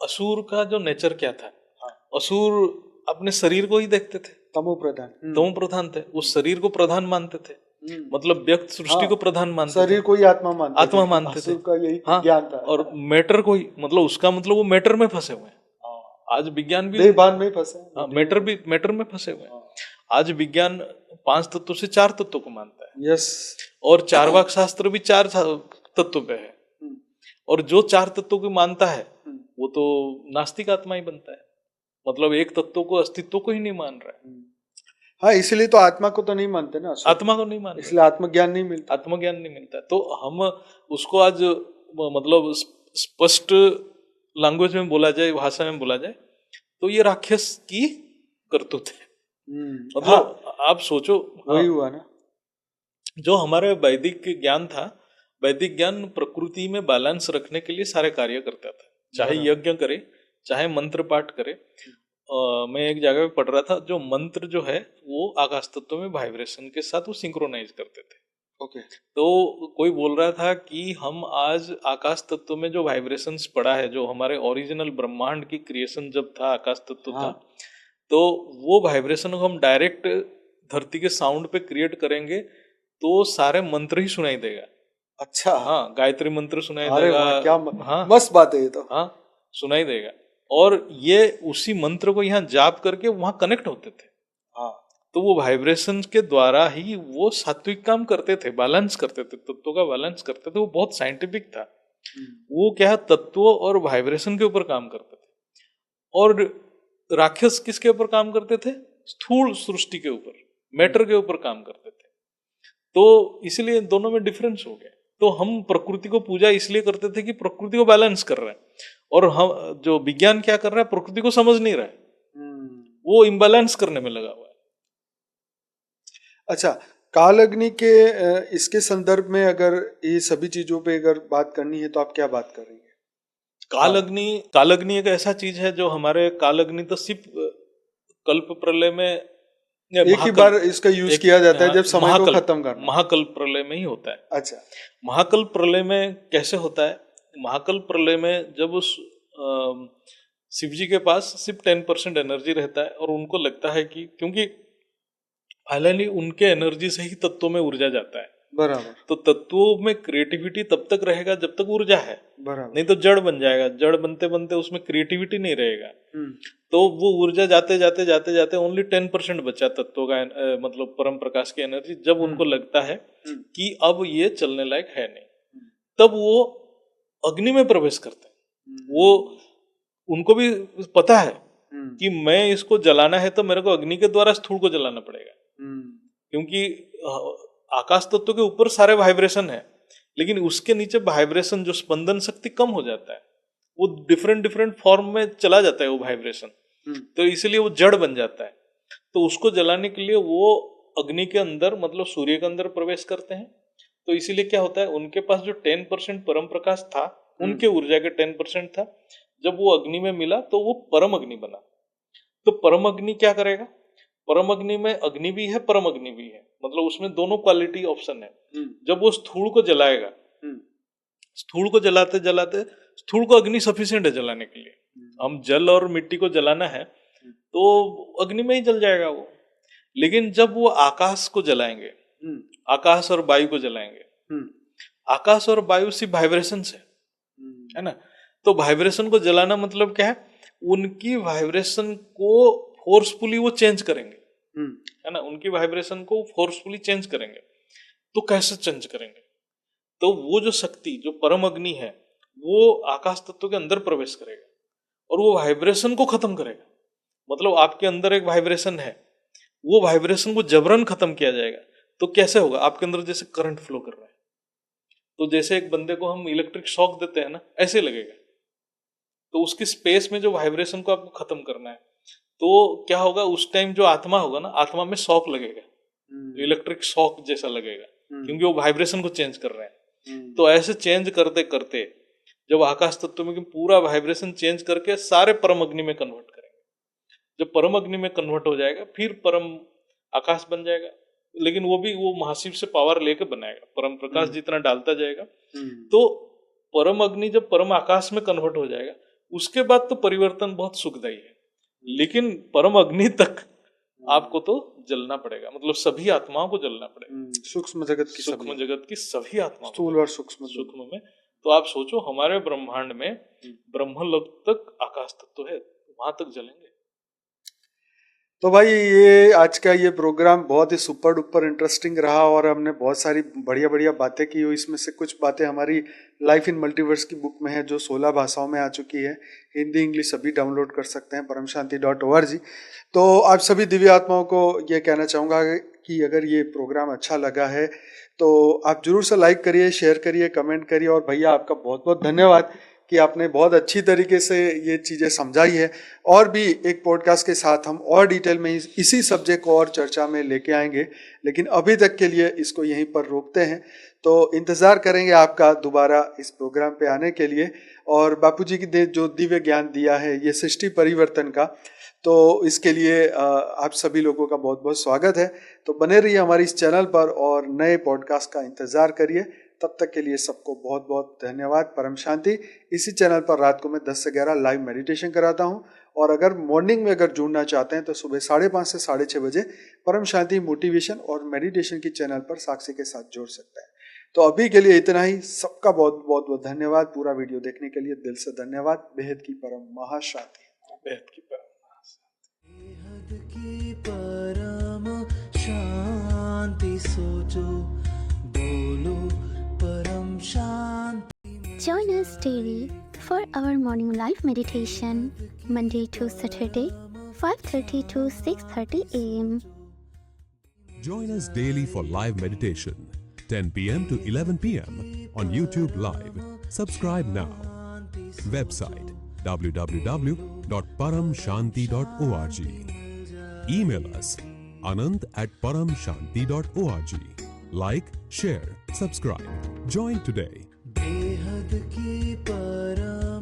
असुर का जो नेचर क्या था। हाँ, असुर अपने शरीर को ही देखते थे, तमो प्रधान। तमो प्रधान थे, वो शरीर को प्रधान मानते थे, हम्म, मतलब व्यक्त सृष्टि हाँ, को प्रधान मानते थे, शरीर को ही आत्मा मानते थे। आत्मा मानते थे। असुर का यही हाँ, ज्ञान था। और मैटर को ही, मतलब उसका मतलब वो मैटर में फंसे हुए हैं। हाँ, आज विज्ञान भी, देहभान में ही फंसे हैं, हाँ, बुद्धि में फंसे मैटर में फंसे हुए हैं। हैं। आज विज्ञान 5 तत्वों से 4 तत्वों को मानता है, यस। और चार्वाक शास्त्र भी 4 तत्वों पे है, हम्म, और जो 4 तत्वों को मानता है हम्म, वो तो नास्तिक आत्मा ही बनता है, मतलब एक तत्व को, अस्तित्व को ही नहीं मान रहा है, हम्म। हाँ, इसलिए तो आत्मा को तो नहीं मानते ना असुर, आत्मा को नहीं मान रहा इसलिए आत्मज्ञान नहीं मिलता। है, आत्मज्ञान नहीं मिलता। तो हम उसको आज मतलब स्पष्ट लैंग्वेज में बोला जाए, भाषा में बोला जाए, तो ये राक्षस की करतूत है। हाँ, मतलब आप सोचो, हाँ, वही हुआ ना। जो हमारे वैदिक ज्ञान था, वैदिक ज्ञान प्रकृति में बैलेंस रखने के लिए सारे कार्य करता था, चाहे बराबर। यज्ञ करे, चाहे मंत्र पाठ करे। मैं एक जगह पे पढ़ रहा था, जो मंत्र जो है वो आकाश तत्व में वाइब्रेशन के साथ वो सिंक्रोनाइज करते थे। ओके। तो कोई बोल रहा था कि हम आज आकाश तत्व में जो वाइब्रेशंस पड़ा है, जो हमारे ओरिजिनल ब्रह्मांड की क्रिएशन जब था, आकाश तत्व था, हाँ तो वो वाइब्रेशन को हम डायरेक्ट धरती के साउंड पे क्रिएट करेंगे तो सारे मंत्र ही सुनाई देगा। अच्छा। हाँ, गायत्री मंत्र सुनाई अरे देगा। वाह, क्या हाँ मस्त बात है ये तो। हाँ, सुनाई देगा। और ये उसी मंत्र को यहाँ जाप करके वहां कनेक्ट होते थे, हाँ तो वो वाइब्रेशन के द्वारा ही वो सात्विक काम करते थे, बैलेंस करते थे, तत्वों का बैलेंस करते थे। वो बहुत साइंटिफिक था। वो क्या है, तत्वों और वाइब्रेशन के ऊपर काम करते थे। और राक्षस किसके ऊपर काम करते थे? स्थूल सृष्टि के ऊपर, मैटर के ऊपर काम करते थे। तो इसलिए दोनों में डिफरेंस हो गया। तो हम प्रकृति को पूजा इसलिए करते थे कि प्रकृति को बैलेंस कर रहे हैं, और हम जो विज्ञान क्या कर रहा है, प्रकृति को समझ नहीं रहा है, वो इम्बैलेंस करने में लगा हुआ है। अच्छा, काल अग्नि के इसके संदर्भ में अगर ये सभी चीजों पे अगर बात करनी है तो आप क्या बात करेंगे? काल अग्नि एक ऐसा चीज है जो हमारे, काल अग्नि तो सिर्फ कल्प प्रलय में, एक ही बार इसका यूज किया जाता है जब समय को खत्म करना। महाकल्प प्रलय में ही होता है। अच्छा। महाकल्प प्रलय में कैसे होता है? महाकल्प प्रलय में जब उस शिव जी के पास सिर्फ 10% एनर्जी रहता है, और उनको लगता है कि, क्योंकि फाइनली उनके एनर्जी से ही तत्वों में ऊर्जा जाता है, बराबर। तो तत्वों में क्रिएटिविटी तब तक रहेगा जब तक ऊर्जा है, बराबर। नहीं तो जड़ बन जाएगा। जड़ बनते बनते उसमें क्रिएटिविटी नहीं रहेगा। तो वो ऊर्जा जाते जाते जाते जाते ओनली 10% बचा तत्वों का, मतलब परम प्रकाश की एनर्जी। जब उनको लगता है कि अब ये चलने लायक है नहीं, तब वो अग्नि में प्रवेश करते हैं। वो उनको भी पता है कि मैं इसको जलाना है तो मेरे को अग्नि के द्वारा स्थूल को जलाना पड़ेगा, क्योंकि आकाश तत्व के ऊपर सारे वाइब्रेशन है, लेकिन उसके नीचे वाइब्रेशन जो स्पंदन शक्ति कम हो जाता है, वो डिफरेंट डिफरेंट फॉर्म में चला जाता है वो वाइब्रेशन, तो इसलिए वो जड़ बन जाता है। तो उसको जलाने के लिए वो अग्नि के अंदर मतलब सूर्य के अंदर प्रवेश करते हैं। तो इसीलिए क्या होता है, उनके पास जो 10% परम प्रकाश था, उनके ऊर्जा के 10% था, जब वो अग्नि में मिला तो वो परम अग्नि बना। तो परम अग्नि क्या करेगा, परम अग्नि में अग्नि भी है परम अग्नि भी है, मतलब उसमें दोनों क्वालिटी ऑप्शन है। जब वो स्थूल को जलाएगा, स्थूल को जलाते जलाते स्थूल को अग्नि सफिशिएंट है जलाने के लिए, हम जल और मिट्टी को जलाना है तो अग्नि में ही जल जाएगा वो। लेकिन जब वो आकाश को जलाएंगे, आकाश और वायु को जलाएंगे, आकाश और वायु सिर्फ वाइब्रेशन से है ना, तो वाइब्रेशन को जलाना मतलब क्या है, उनकी वाइब्रेशन को फोर्सफुली वो चेंज करेंगे, है ना, उनकी वाइब्रेशन को फोर्सफुली चेंज करेंगे। तो कैसे चेंज करेंगे, तो वो जो शक्ति जो परम अग्नि है वो आकाश तत्व के अंदर प्रवेश करेगा और वो वाइब्रेशन को खत्म करेगा। मतलब आपके अंदर एक वाइब्रेशन है, वो वाइब्रेशन को जबरन खत्म किया जाएगा। तो कैसे होगा, आपके अंदर जैसे करंट फ्लो कर रहा है, तो जैसे एक बंदे को हम इलेक्ट्रिक शॉक देते हैं ना, ऐसे लगेगा। तो उसकी स्पेस में जो वाइब्रेशन को आपको खत्म करना है, तो क्या होगा, उस टाइम जो आत्मा होगा ना, आत्मा में शॉक लगेगा, इलेक्ट्रिक शॉक जैसा लगेगा, क्योंकि वो वाइब्रेशन को चेंज कर रहे हैं। तो ऐसे चेंज करते करते जब आकाश तत्व में पूरा वाइब्रेशन चेंज करके सारे परम अग्नि में कन्वर्ट करेंगे। जब परम अग्नि में कन्वर्ट हो जाएगा फिर परम आकाश बन जाएगा, लेकिन वो भी वो महाशिव से पावर लेके बनाएगा, परम प्रकाश जितना डालता जाएगा। तो परम अग्नि जब परम आकाश में कन्वर्ट हो जाएगा, उसके बाद तो परिवर्तन बहुत सुखदायी है, लेकिन परम अग्नि तक आपको तो जलना पड़ेगा, मतलब सभी आत्माओं को जलना पड़ेगा, सूक्ष्म जगत की सभी आत्माओं, स्थूल और सूक्ष्म में। तो आप सोचो, हमारे ब्रह्मांड में ब्रह्मलोक तक आकाश तत्व है, वहां तक जलेंगे। तो भाई ये आज का ये प्रोग्राम बहुत ही सुपर डुपर इंटरेस्टिंग रहा और हमने बहुत सारी बढ़िया बढ़िया बातें की। इसमें से कुछ बातें हमारी लाइफ इन मल्टीवर्स की बुक में है जो 16 भाषाओं में आ चुकी है, हिंदी इंग्लिश सभी डाउनलोड कर सकते हैं paramshanti.org। तो आप सभी दिव्य आत्माओं को ये कहना चाहूँगा कि अगर ये प्रोग्राम अच्छा लगा है तो आप जरूर से लाइक करिए, शेयर करिए, कमेंट करिए। और भैया आपका बहुत बहुत धन्यवाद कि आपने बहुत अच्छी तरीके से ये चीज़ें समझाई है। और भी एक पॉडकास्ट के साथ हम और डिटेल में इसी सब्जेक्ट को और चर्चा में लेके आएंगे, लेकिन अभी तक के लिए इसको यहीं पर रोकते हैं। तो इंतज़ार करेंगे आपका दोबारा इस प्रोग्राम पे आने के लिए। और बापूजी की जो दिव्य ज्ञान दिया है ये सृष्टि परिवर्तन का, तो इसके लिए आप सभी लोगों का बहुत बहुत स्वागत है। तो बने रहिए हमारे इस चैनल पर और नए पॉडकास्ट का इंतज़ार करिए। तब तक के लिए सबको बहुत बहुत धन्यवाद। परम शांति इसी चैनल पर रात को मैं 10 से 11 लाइव मेडिटेशन कराता हूँ। और अगर मॉर्निंग में अगर जुड़ना चाहते हैं तो सुबह 5:30 से 6:30 बजे परम शांति मोटिवेशन और मेडिटेशन की चैनल पर साक्षी के साथ जोड़ सकते हैं। तो अभी के लिए इतना ही। सबका बहुत बहुत धन्यवाद। पूरा वीडियो देखने के लिए दिल से धन्यवाद। बेहद की परम महाशांति। बेहद की परम शांति सोचो बोलो परम शांति। Join us daily for our morning live meditation, Monday to Saturday, 5:30 to 6:30 a.m. Join us daily for live meditation, 10 p.m. to 11 p.m. on YouTube Live. Subscribe now. Website www.paramshanti.org. Email us anand@paramshanti.org. Like, share, subscribe. Join today. बेहद की परम